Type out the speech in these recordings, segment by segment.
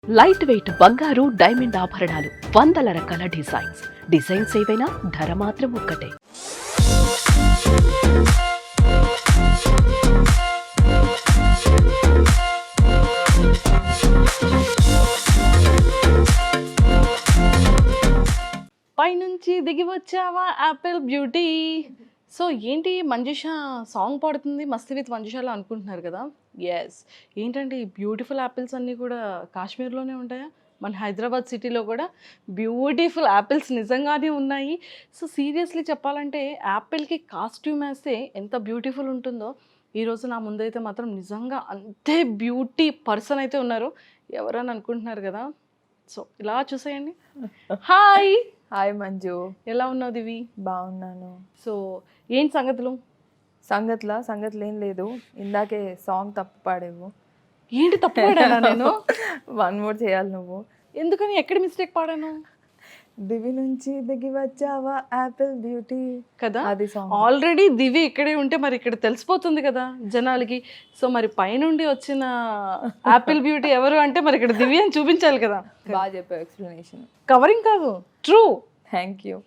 Light weight బంగారు diamond ఆభరణాలు, వందల రకాల డిజైన్స్ ఏవైనా ధర మాత్రం ఒక్కటే. పైనుంచి దిగి వచ్చావా యాపిల్ బ్యూటీ. సో ఏంటి మంజుష సాంగ్ పాడుతుంది మస్తీ విత్ మంజుషాలో అనుకుంటున్నారు కదా. ఎస్, ఏంటంటే ఈ బ్యూటిఫుల్ యాపిల్స్ అన్నీ కూడా కాశ్మీర్లోనే ఉంటాయా? మన హైదరాబాద్ సిటీలో కూడా బ్యూటిఫుల్ యాపిల్స్ నిజంగానే ఉన్నాయి. సో సీరియస్లీ చెప్పాలంటే యాపిల్కి కాస్ట్యూమ్ వేస్తే ఎంత బ్యూటిఫుల్ ఉంటుందో, ఈరోజు నా ముందైతే మాత్రం నిజంగా అంతే బ్యూటీ పర్సన్ అయితే ఉన్నారు. ఎవరని అనుకుంటున్నారు కదా. సో ఇలా చూసేయండి. హాయ్ హాయ్ మంజు, ఎలా ఉన్నావు దివి? బాగున్నాను. సో ఏంటి సంగతులు? సంగతులు ఏం లేదు. ఇందాకే సాంగ్ తప్పు పాడేవు. ఏంటి తప్పు పాడానా నేను? వన్ మోర్ చేయాలి నువ్వు. ఎందుకని? ఎక్కడ మిస్టేక్ పాడాను? దివి నుంచి దిగి వచ్చావా యాపిల్ బ్యూటీ కదా, అది సాంగ్. ఆల్రెడీ దివి ఇక్కడే ఉంటే మరి ఇక్కడ తెలిసిపోతుంది కదా జనాలకి. సో మరి పైనుండి వచ్చిన యాపిల్ బ్యూటీ ఎవరు అంటే మరి ఇక్కడ దివి అని చూపించాలి కదా. బాగా చెప్పావు ఎక్స్ప్లెనేషన్. కవరింగ్ కాదు, ట్రూ. Thank you.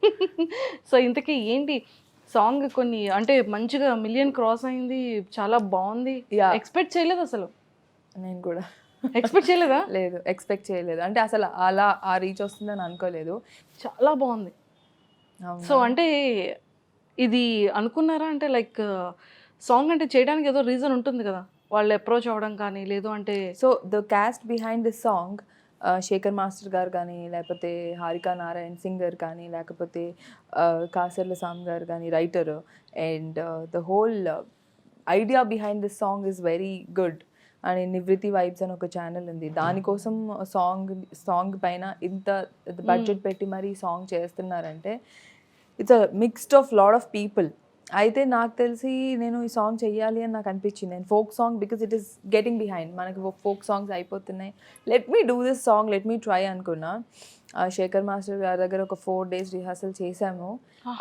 సో ఇంతకీ ఏంటి సాంగ్? కొన్ని అంటే మంచిగా మిలియన్ క్రాస్ అయింది, చాలా బాగుంది. Yeah. ఎక్స్పెక్ట్ చేయలేదు అసలు. నేను కూడా ఎక్స్పెక్ట్ చేయలేదా? లేదు, ఎక్స్పెక్ట్ చేయలేదు. అంటే అసలు అలా ఆ రీచ్ వస్తుందని అనుకోలేదు. చాలా బాగుంది. అవునా? సో అంటే ఇది అనుకున్నారా అంటే లైక్ సాంగ్ అంటే చేయడానికి ఏదో రీజన్ ఉంటుంది కదా, వాళ్ళు అప్రోచ్ అవ్వడం కానీ లేదు అంటే. So the cast behind this song, Shekhar master గారు కానీ, లేకపోతే హారికా నారాయణ్ సింగర్ కానీ, లేకపోతే కాసర్ల సామ్ గారు కానీ writer, and the whole idea behind this song is very good. అని నివృత్తి వైబ్స్ అని ఒక ఛానల్ ఉంది, దానికోసం సాంగ్ పైన ఇంత బడ్జెట్ పెట్టి మరీ సాంగ్ చేస్తున్నారంటే it's a mixed of lot of people. అయితే నాకు తెలిసి నేను ఈ సాంగ్ చెయ్యాలి అని నాకు అనిపించింది. నేను folk song because it is getting behind, మనకి ఫోక్ సాంగ్స్ అయిపోతున్నాయి, let me do this song, let me try అనుకున్నా. శేఖర్ మాస్టర్ గారి దగ్గర ఒక 4 days రిహార్సల్ చేశాము.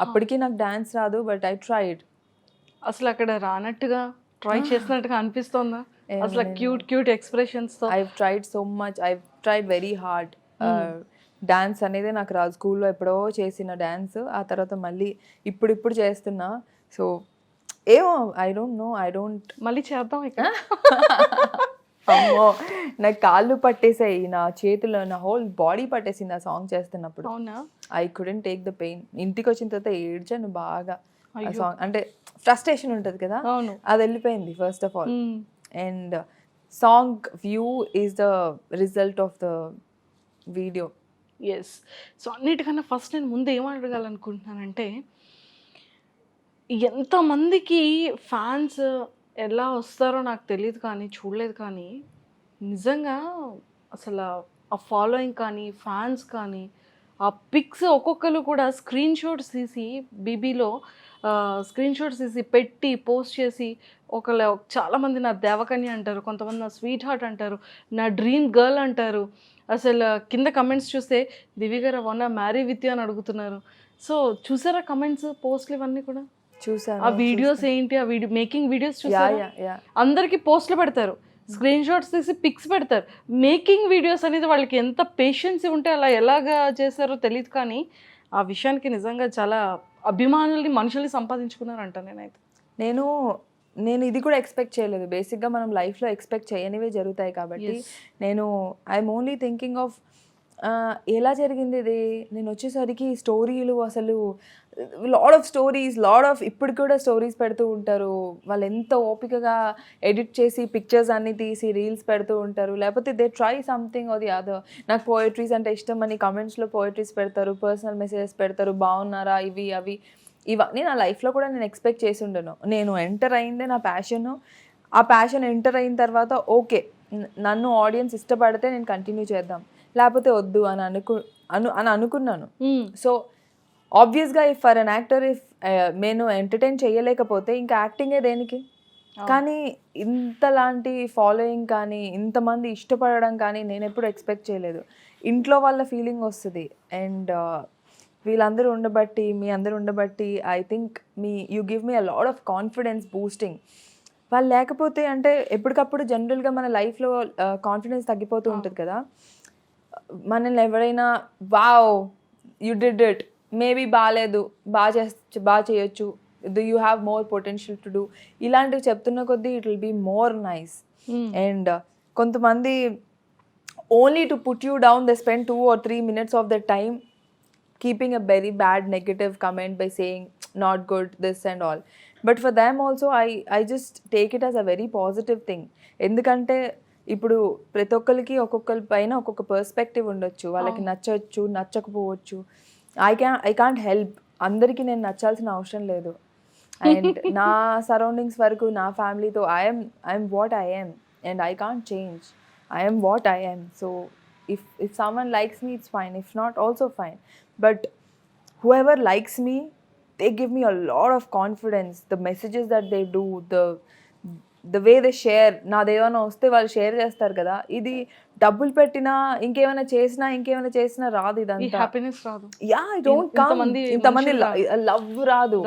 అప్పటికి నాకు డాన్స్ రాదు, బట్ ఐ ట్రైడ్. అసలు అక్కడ రానట్టుగా ట్రై చేసినట్టుగా అనిపిస్తోందా? అసలు క్యూట్ ఎక్స్ప్రెషన్స్ తో. I tried so much, I tried very hard. Dance అనేది నాకు రాదు, స్కూల్లో ఎప్పుడో చేసిన డాన్స్, ఆ తర్వాత మళ్ళీ ఇప్పుడు చేస్తున్నా. సో ఏమో ఐ డోంట్ మళ్ళీ చేద్దాం ఇక్కడ. అమ్మో, నాకు కాళ్ళు పట్టేసాయి, నా చేతులు, నా హోల్ బాడీ పట్టేసింది ఆ సాంగ్ చేస్తున్నప్పుడు. అవునా? I couldn't take the pain. ఇంటికి వచ్చిన తర్వాత ఏడ్చాను బాగా. ఆ సాంగ్ అంటే ఫ్రస్ట్రేషన్ ఉంటుంది కదా, అవును, అది వెళ్ళిపోయింది first of all. And song view is the result of the video. Yes. So అన్నిటికన్నా ఫస్ట్ నేను ముందు ఏం అడగాలనుకుంటున్నానంటే, ఎంతమందికి ఫ్యాన్స్ ఎలా వస్తారో నాకు తెలియదు కానీ, చూడలేదు కానీ, నిజంగా అసలు ఆ ఫాలోయింగ్ కానీ ఫ్యాన్స్ కానీ ఆ పిక్స్ ఒక్కొక్కరు కూడా స్క్రీన్ షాట్స్ తీసి బీబీలో స్క్రీన్ షాట్స్ తీసి పెట్టి పోస్ట్ చేసి, ఒకళ్ళు చాలామంది నా దేవకన్య అంటారు, కొంతమంది నా స్వీట్ హార్ట్ అంటారు, నా డ్రీమ్ గర్ల్ అంటారు. అసలు కింద కమెంట్స్ చూస్తే దివి గారు వన్ మ్యారీ విత్ యూ అని అడుగుతున్నారు. సో చూసారా కమెంట్స్, పోస్ట్లు ఇవన్నీ కూడా చూసాను. ఆ వీడియోస్ ఏంటి, ఆ వీడియో మేకింగ్ వీడియోస్ చూసారా? అందరికి పోస్ట్లు పెడతారు, స్క్రీన్ షాట్స్ తీసి పిక్స్ పెడతారు. మేకింగ్ వీడియోస్ అనేది వాళ్ళకి ఎంత పేషెన్స్ ఉంటే అలా ఎలాగా చేశారో తెలియదు కానీ, ఆ విషయానికి నిజంగా చాలా అభిమానుల్ని మనుషుల్ని సంపాదించుకున్నారంట. నేను ఇది కూడా ఎక్స్పెక్ట్ చేయలేదు. బేసిక్గా మనం లైఫ్లో ఎక్స్పెక్ట్ చేయనివే జరుగుతాయి కాబట్టి నేను ఐఎమ్ ఓన్లీ థింకింగ్ ఆఫ్ ఎలా జరిగింది ఇది. నేను వచ్చేసరికి స్టోరీలు, అసలు లాడ్ ఆఫ్ ఇప్పుడు కూడా స్టోరీస్ పెడుతూ ఉంటారు. వాళ్ళు ఎంత ఓపికగా ఎడిట్ చేసి పిక్చర్స్ అన్నీ తీసి రీల్స్ పెడుతూ ఉంటారు. లేకపోతే they try something or the other. నాకు పోయట్రీస్ అంటే ఇష్టం అని కమెంట్స్లో పోయట్రీస్ పెడతారు, పర్సనల్ మెసేజెస్ పెడతారు, బాగున్నారా ఇవి అవి. ఇవన్నీ నా లైఫ్లో కూడా నేను ఎక్స్పెక్ట్ చేసి ఉండను. నేను ఎంటర్ అయిందే నా ప్యాషన్. ఆ ప్యాషన్ ఎంటర్ అయిన తర్వాత ఓకే, నన్ను ఆడియన్స్ ఇష్టపడితే నేను కంటిన్యూ చేద్దాం, లేకపోతే వద్దు అని అనుకున్నాను. సో ఆబ్వియస్గా if for an actor, if నేను ఎంటర్టైన్ చేయలేకపోతే ఇంకా యాక్టింగే దేనికి? కానీ ఇంతలాంటి ఫాలోయింగ్ కానీ, ఇంతమంది ఇష్టపడడం కానీ నేను ఎప్పుడు ఎక్స్పెక్ట్ చేయలేదు. ఇంట్లో వాళ్ళ ఫీలింగ్ వస్తుంది. అండ్ వీళ్ళందరూ ఉండబట్టి, మీ అందరూ ఉండబట్టి I think you give me a lot of confidence boosting. వాళ్ళు లేకపోతే అంటే ఎప్పటికప్పుడు జనరల్గా మన లైఫ్లో కాన్ఫిడెన్స్ తగ్గిపోతూ ఉంటుంది కదా. మనల్ని ఎవరైనా wow you did it, maybe బాగాలేదు, బాగా చేయొచ్చు, you have more potential to do, ఇలాంటివి చెప్తున్న కొద్దీ it will be more nice. And కొంతమంది only to put you down, they spend 2 or 3 minutes of their time keeping a very bad negative comment by saying not good this and all, but for them also I just take it as a very positive thing. ఎందుకంటే ఇప్పుడు ప్రతి ఒక్కరికి ఒక్కొక్కరి పైన ఒక్కొక్క perspective ఉండొచ్చు, వాళ్ళకి నచ్చవచ్చు నచ్చకపోవచ్చు. ఐ కాంట్ హెల్ప్, అందరికీ నేను నచ్చాల్సిన అవసరం లేదు. అండ్ నా సరౌండింగ్స్ వరకు నా ఫ్యామిలీతో I'm what I'm and I can't change, I'm what I'm. So if someone likes me, it's fine, if not also fine, but whoever likes me, they give me a lot of confidence. The messages that they do, the way they share, నాదేమైనా వస్తే వాళ్ళు share చేస్తారు కదా, ఇది డబ్బులు పెట్టినా ఇంకేమైనా చేసినా రాదు ఇదంతా. హ్యాపీనెస్ రాదు. యా, ఐ డోంట్ కమ్, ఇంతమంది లవ్ రాదు.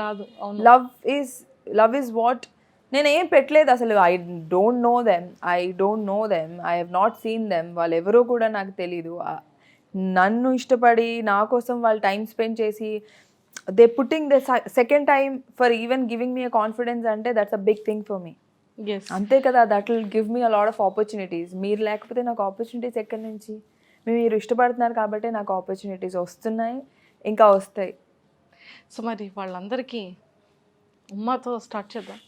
లవ్ ఇస్ వాట్, నేను ఏం పెట్టలేదు అసలు. I don't know them, I have not seen them, వాళ్ళు ఎవరో కూడా నాకు తెలీదు. నన్ను ఇష్టపడి నా కోసం వాళ్ళు టైం స్పెండ్ చేసి they putting the second time for even giving me a confidence అంటే that's a big thing for me. అంతే కదా, that will give me a lot of opportunities. మీరు లేకపోతే నాకు ఆపర్చునిటీస్ ఎక్కడి నుంచి? మీరు ఇష్టపడుతున్నారు కాబట్టి నాకు ఆపర్చునిటీస్ వస్తున్నాయి, ఇంకా వస్తాయి. సో మరి వాళ్ళందరికీ ఉమ్మతో స్టార్ట్ చేద్దాం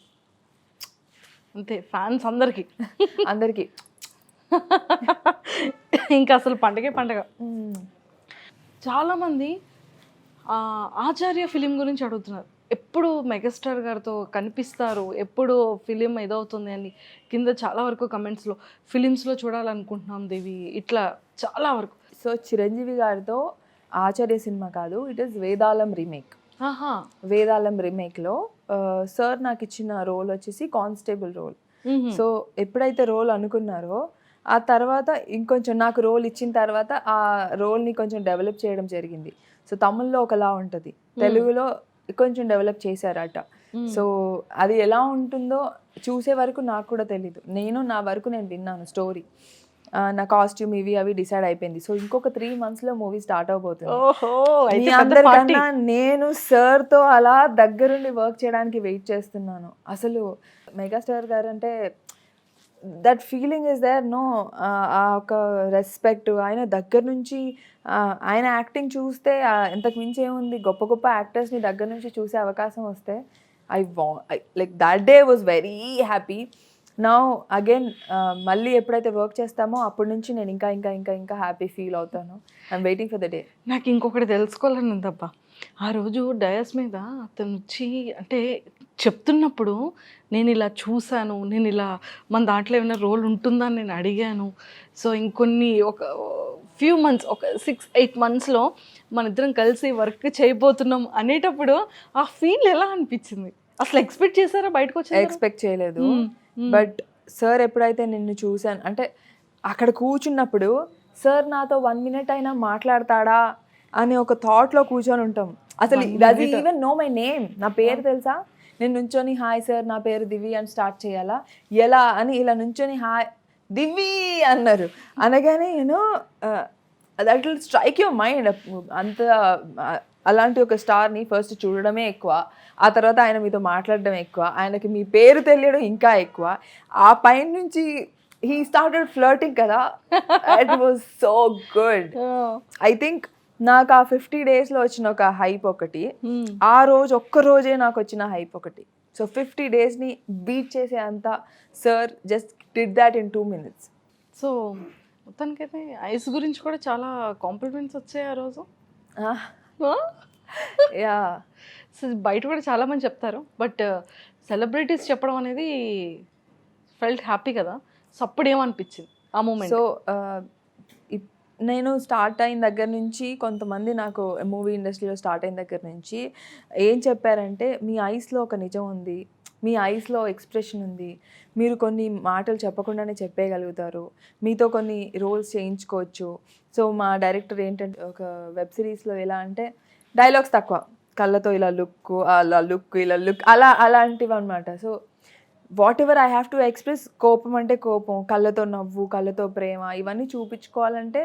అంతే, ఫ్యాన్స్ అందరికీ ఇంకా అసలు పండగే పండగ. చాలామంది ఆచార్య ఫిలిం గురించి అడుగుతున్నారు. ఎప్పుడు మెగాస్టార్ గారితో కనిపిస్తారు, ఎప్పుడు ఫిలిం ఏదవుతుంది అని కింద చాలా వరకు కమెంట్స్లో ఫిలిమ్స్లో చూడాలనుకుంటున్నాం దేవి, ఇట్లా చాలా వరకు. సో చిరంజీవి గారితో ఆచార్య సినిమా కాదు, it is Vedalam remake. Vedalam రీమేక్లో సార్ నాకు ఇచ్చిన రోల్ వచ్చేసి కానిస్టేబుల్ రోల్. సో ఎప్పుడైతే రోల్ అనుకున్నారో ఆ తర్వాత ఇంకొంచెం నాకు రోల్ ఇచ్చిన తర్వాత ఆ రోల్ని కొంచెం డెవలప్ చేయడం జరిగింది. సో తమిళ్లో ఒకలా ఉంటుంది, తెలుగులో కొంచెం డెవలప్ చేశారట. సో అది ఎలా ఉంటుందో చూసే వరకు నాకు కూడా తెలీదు. నా వరకు నేను విన్నాను స్టోరీ, నా కాస్ట్యూమ్ ఇవి అవి డిసైడ్ అయిపోయింది. సో ఇంకొక 3 monthsలో మూవీ స్టార్ట్ అవబోతుంది. మీ అందరికన్నా నేను సార్తో అలా దగ్గరుండి వర్క్ చేయడానికి వెయిట్ చేస్తున్నాను. అసలు మెగాస్టార్ గారు అంటే that feeling is there no, ఆ ఒక రెస్పెక్ట్, ఆయన దగ్గర నుంచి ఆయన యాక్టింగ్ చూస్తే ఎంతకు మించి ఏముంది, గొప్ప గొప్ప యాక్టర్స్ని దగ్గర నుంచి చూసే అవకాశం వస్తే like that day was very happy. Now again మళ్ళీ ఎప్పుడైతే వర్క్ చేస్తామో అప్పటి నుంచి నేను ఇంకా ఇంకా ఇంకా ఇంకా హ్యాపీ ఫీల్ అవుతాను. I'm waiting for the day. నాకు ఇంకొకటి తెలుసుకోవాలని ఉందబ్బా. ఆ రోజు డయాస్ మీద అతను వచ్చి అంటే చెప్తున్నప్పుడు నేను ఇలా చూశాను, నేను ఇలా మన దాంట్లో ఏమైనా రోల్ ఉంటుందా అని నేను అడిగాను. సో ఇంకొన్ని ఒక ఫ్యూ మంత్స్, ఒక 6-8 monthsలో మన ఇద్దరం కలిసి వర్క్ చేయబోతున్నాం అనేటప్పుడు ఆ ఫీల్ ఎలా అనిపించింది? అసలు ఎక్స్పెక్ట్ చేశారా? బయటకు వచ్చి ఎక్స్పెక్ట్ చేయలేదు. బట్ సార్ ఎప్పుడైతే నిన్ను చూశాను అంటే అక్కడ కూర్చున్నప్పుడు సార్ నాతో 1 minute అయినా మాట్లాడతాడా అనే ఒక థాట్లో కూర్చొని ఉంటాం. అసలు does he even know my name, నా పేరు తెలుసా? నేను నుంచొని హాయ్ సార్ నా పేరు దివి అని స్టార్ట్ చేయాలా, ఎలా అని ఇలా నుంచొని హాయ్ దివి అన్నారు అనగానే that will strike your mind. అంత అలాంటి ఒక స్టార్ని ఫస్ట్ చూడడమే ఎక్కువ, ఆ తర్వాత ఆయన మీతో మాట్లాడడం ఎక్కువ, ఆయనకి మీ పేరు తెలియడం ఇంకా ఎక్కువ. ఆ పైన నుంచి హీ స్టార్టెడ్ ఫ్లర్టింగ్ కదా, it was so good. I think నాకు ఆ 50 daysలో వచ్చిన ఒక హైప్ ఒకటి, ఆ రోజు ఒక్క రోజే నాకు వచ్చిన హైప్ ఒకటి. సో 50 daysని బీట్ చేసే అంత sir just did that in 2 minutes. So మొత్తానికైతే ఐస్ గురించి కూడా చాలా కాంప్లిమెంట్స్ వచ్చాయి ఆ రోజు. యా, సో బయట కూడా చాలామంది చెప్తారు, బట్ సెలబ్రిటీస్ చెప్పడం అనేది ఫెల్ట్ హ్యాపీ కదా. సో అప్పుడు ఏమనిపించింది ఆ మూమెంట్? సో నేను స్టార్ట్ అయిన దగ్గర నుంచి కొంతమంది నాకు మూవీ ఇండస్ట్రీలో స్టార్ట్ అయిన దగ్గర నుంచి ఏం చెప్పారంటే, మీ ఐస్లో ఒక నిజం ఉంది, మీ ఐస్లో ఎక్స్ప్రెషన్ ఉంది, మీరు కొన్ని మాటలు చెప్పకుండానే చెప్పేయగలుగుతారు, మీతో కొన్ని రోల్స్ చేయించుకోవచ్చు. సో మా డైరెక్టర్ ఏంటంటే ఒక వెబ్ సిరీస్లో ఎలా అంటే డైలాగ్స్ తక్కువ, కళ్ళతో ఇలా లుక్, అలా లుక్, ఇలా లుక్, అలాంటివి అనమాట. So whatever I have to express, కోపం అంటే కోపం, కళ్ళతో నవ్వు, కళ్ళతో ప్రేమ, ఇవన్నీ చూపించుకోవాలంటే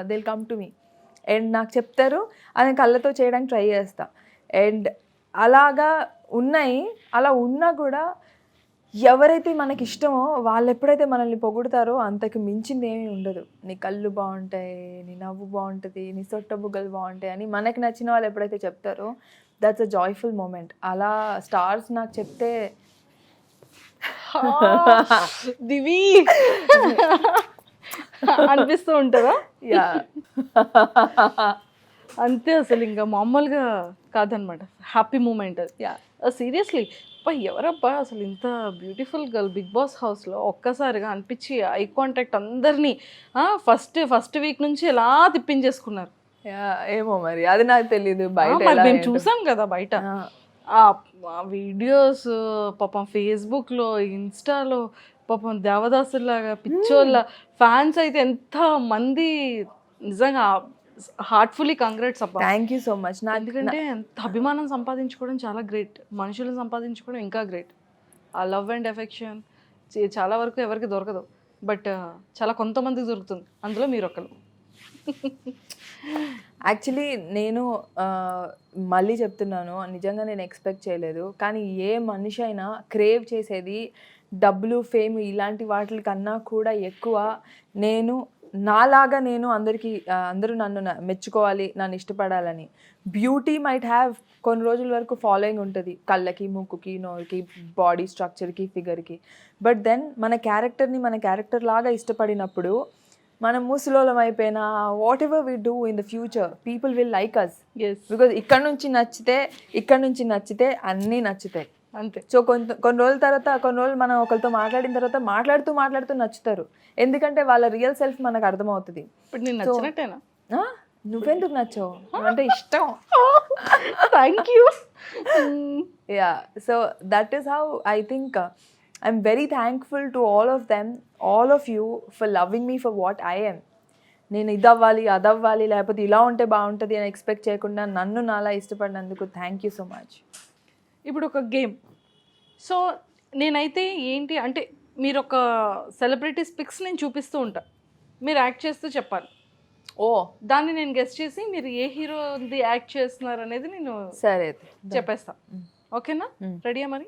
they'll come to me and నాకు చెప్తారు, అది కళ్ళతో చేయడానికి ట్రై చేస్తా. అండ్ అలాగా ఉన్నాయి. అలా ఉన్నా కూడా ఎవరైతే మనకి ఇష్టమో వాళ్ళు ఎప్పుడైతే మనల్ని పొగుడుతారో అంతకు మించింది ఏమీ ఉండదు. నీ కళ్ళు బాగుంటాయి, నీ నవ్వు బాగుంటుంది, నీ సొట్ట బుగ్గలు బాగుంటాయి అని మనకి నచ్చిన వాళ్ళు ఎప్పుడైతే చెప్తారో దట్స్ అ జాయ్ఫుల్ మూమెంట్. అలా స్టార్స్ నాకు చెప్తే దివి అనిపిస్తూ ఉంటుందా? యా అంతే, అసలు ఇంకా మామూలుగా కాదనమాట. హ్యాపీ మూమెంట్ అది. యా సీరియస్లీ అబ్బా, ఎవరబ్బా అసలు ఇంత బ్యూటిఫుల్ గర్ల్ బిగ్ బాస్ హౌస్లో ఒక్కసారిగా అనిపించి ఐ కాంటాక్ట్ అందరినీ ఫస్ట్ వీక్ నుంచి ఎలా తిప్పించేసుకున్నారు. యా ఏమో మరి అది నాకు తెలీదు. బయట మరి ఎలా మేము ఏంటో. చూసాం కదా బయట ఆ, ఆ వీడియోస్, పాపం ఫేస్బుక్లో, ఇన్స్టాలో పాపం దేవదాసులాగా పిచ్చోళ్ళ ఫ్యాన్స్ అయితే ఎంత మంది. నిజంగా హార్ట్ఫుల్లీ కంగ్రాట్స్ అబ్బా. Thank you so much. ఎందుకంటే ఎంత అభిమానం సంపాదించుకోవడం చాలా గ్రేట్, మనుషులను సంపాదించుకోవడం ఇంకా గ్రేట్. ఆ లవ్ అండ్ ఎఫెక్షన్ చాలా వరకు ఎవరికి దొరకదు, బట్ చాలా కొంతమందికి దొరుకుతుంది, అందులో మీరు ఒకరు. యాక్చువల్లీ నేను మళ్ళీ చెప్తున్నాను, నిజంగా నేను ఎక్స్పెక్ట్ చేయలేదు. కానీ ఏ మనిషి అయినా క్రేవ్ చేసేది డబ్బులు, ఫేమ్ ఇలాంటి వాటి కన్నా కూడా ఎక్కువ నాలాగా నేను అందరూ నన్ను మెచ్చుకోవాలి, నన్ను ఇష్టపడాలని. బ్యూటీ మైట్ హ్యావ్ కొన్ని రోజుల వరకు ఫాలోయింగ్ ఉంటుంది, కళ్ళకి, ముక్కుకి, నోరుకి, బాడీ స్ట్రక్చర్కి, ఫిగర్కి. బట్ దెన్ మన క్యారెక్టర్ లాగా ఇష్టపడినప్పుడు మనం ముసలోళం అయిపోయినా whatever we do in the future people will like us. Because ఇక్కడ నుంచి నచ్చితే అన్నీ నచ్చుతాయి అంతే. సో కొన్ని రోజులు మనం ఒకరితో మాట్లాడిన తర్వాత మాట్లాడుతూ నచ్చుతారు. ఎందుకంటే వాళ్ళ రియల్ సెల్ఫ్ మనకు అర్థమవుతుంది. ఇప్పుడు నేను నచ్చినట్టేనా? నువ్వెందుకు నచ్చావు అంటే ఇష్టం. Thank you. Yeah so that is how I think I'm very thankful to all of you for loving me for what I ఎమ్. నేను ఇదవ్వాలి, అదవ్వాలి, లేకపోతే ఇలా ఉంటే బాగుంటుంది అని ఎక్స్పెక్ట్ చేయకుండా నన్ను నాలా ఇష్టపడినందుకు థ్యాంక్ యూ సో మచ్. ఇప్పుడు ఒక గేమ్. సో నేనైతే ఏంటి అంటే మీరు ఒక సెలబ్రిటీస్ పిక్స్ నేను చూపిస్తూ ఉంటా, మీరు యాక్ట్ చేస్తూ చెప్పాలి. ఓ దాన్ని నేను గెస్ట్ చేసి మీరు ఏ హీరోది యాక్ట్ చేస్తున్నారు అనేది నేను సరే చెప్పేస్తా. ఓకేనా? రెడీయా మరి?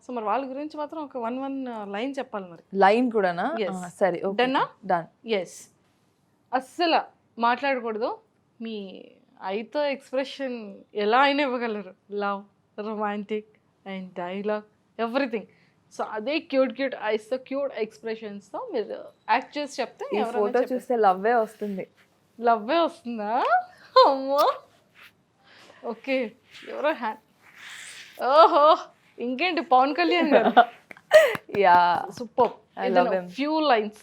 సో మరి వాళ్ళ గురించి మాత్రం ఒక వన్ లైన్ చెప్పాలి మరి. లైన్ కూడానా? Yes. సరే డన్నా? డన్. ఎస్. అస్సలు మాట్లాడకూడదు, మీ ఐతో ఎక్స్ప్రెషన్ ఎలా అయినా ఇవ్వగలరు. Love, romantic and dialogue, everything. So అదే క్యూట్ ఐస్తో, క్యూట్ ఎక్స్ప్రెషన్స్తో మీరు యాక్ట్ చేసి చెప్తే ఈ ఫోటో చూస్తే లవ్వే వస్తుంది. లవ్వే వస్తుందా? అమ్మా ఓకే. ఎవరో హ్యాండ్. ఓహో ఇంకేంటి, పవన్ కళ్యాణ్ గారు. Yeah super. I love him. Few lines.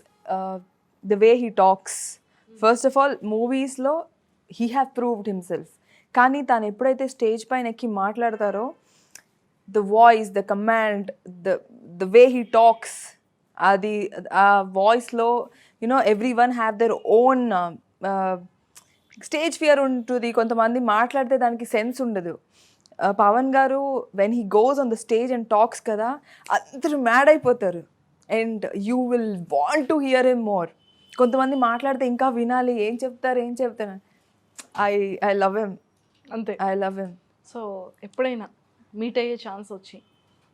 The way he talks. First of all, మూవీస్లో he have proved himself. కానీ తను ఎప్పుడైతే స్టేజ్ పైన ఎక్కి మాట్లాడతారో the voice, the command, the way he talks, అది ఆ వాయిస్లో everyone have their own stage fear ఉంటుంది. కొంతమంది మాట్లాడితే దానికి సెన్స్ ఉండదు. పవన్ గారు when he goes on the stage and talks కదా, అందరూ మ్యాడ్ అయిపోతారు and you will want to hear him more. కొంతమంది మాట్లాడితే ఇంకా వినాలి, ఏం చెప్తారు. ఐ లవ్ హిమ్, అంతే. I love him. సో ఎప్పుడైనా మీట్ అయ్యే ఛాన్స్ వచ్చి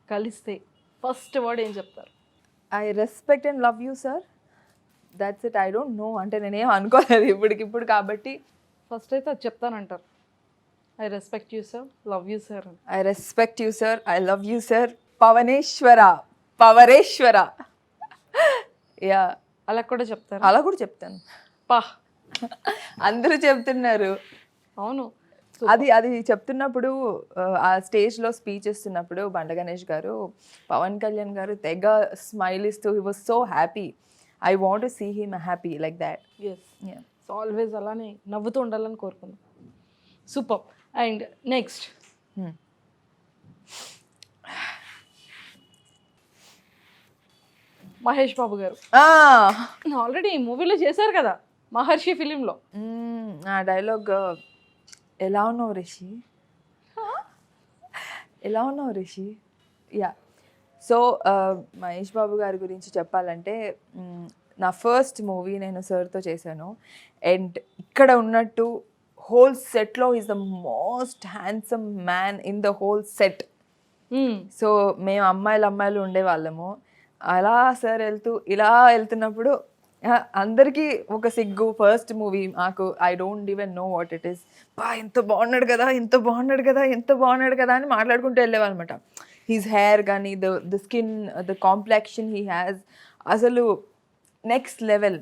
కలిస్తే ఫస్ట్ వర్డ్ ఏం చెప్తారు? I respect and love you sir, that's it. I don't no, అంటే నేనేం అనుకోలేదు ఇప్పటికిప్పుడు కాబట్టి ఫస్ట్ అయితే అది చెప్తానంటారు. I respect you sir, love you sir. I respect you sir, I love you sir, పవరేశ్వర. యా అలా కూడా చెప్తారు? అలా కూడా చెప్తాను. పా అందరూ చెప్తున్నారు. అవును. అది చెప్తున్నప్పుడు ఆ స్టేజ్లో స్పీచ్ ఇస్తున్నప్పుడు బండ గణేష్ గారు, పవన్ కళ్యాణ్ గారు తెగ స్మైల్ ఇస్తూ he was so happy. I want to see him happy like that. Yes, so always అలానే నవ్వుతూ ఉండాలని కోరుకుందాం. Super. And next Mahesh Babu గారు ఆల్రెడీ ఈ మూవీలో చేశారు కదా, మహర్షి ఫిలింలో. ఆ డైలాగ్, ఎలా ఉన్నావు రిషి, ఎలా ఉన్నావు రిషి. యా సో మహేష్ బాబు గారి గురించి చెప్పాలంటే నా ఫస్ట్ మూవీ నేను సార్తో చేశాను. అండ్ ఇక్కడ ఉన్నట్టు హోల్ సెట్లో is the most handsome man in the whole set. So మేము అమ్మాయిలు ఉండేవాళ్ళము. అలా సార్ ఇలా వెళ్తున్నప్పుడు అందరికీ ఒక సిగ్గు. ఫస్ట్ మూవీ మాకు, I don't even know what it is. ఎంత బాగున్నాడు కదా అని మాట్లాడుకుంటూ వెళ్ళేవాళ్ళమాట. హిజ్ హెయిర్ కానీ, the skin, the complexion he has, అసలు next level.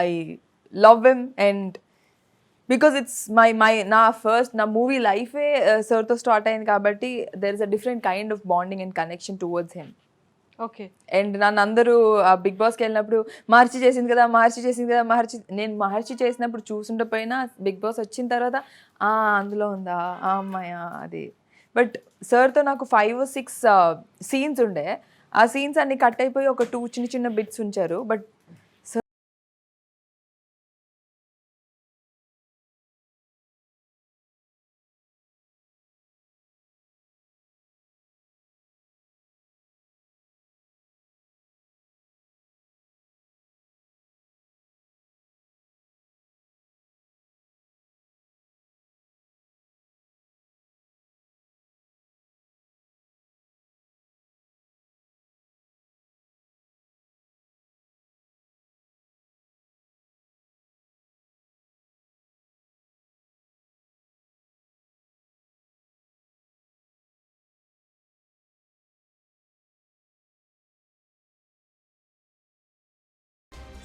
I love him. And because it's నా మూవీ లైఫే సార్తో స్టార్ట్ అయింది కాబట్టి there is a different kind of bonding and connection towards him. Okay. And నన్ను అందరూ big బాస్కి వెళ్ళినప్పుడు మహర్షి చేసింది కదా, నేను మహర్షి చేసినప్పుడు చూసుండపోయినా బిగ్ బాస్ వచ్చిన తర్వాత అందులో ఉందా ఆ అమ్మాయ అది. బట్ సార్తో నాకు 5 or 6 సీన్స్ ఉండే. ఆ సీన్స్ అన్ని కట్ అయిపోయి ఒక 2 చిన్న బిట్స్ ఉంచారు. బట్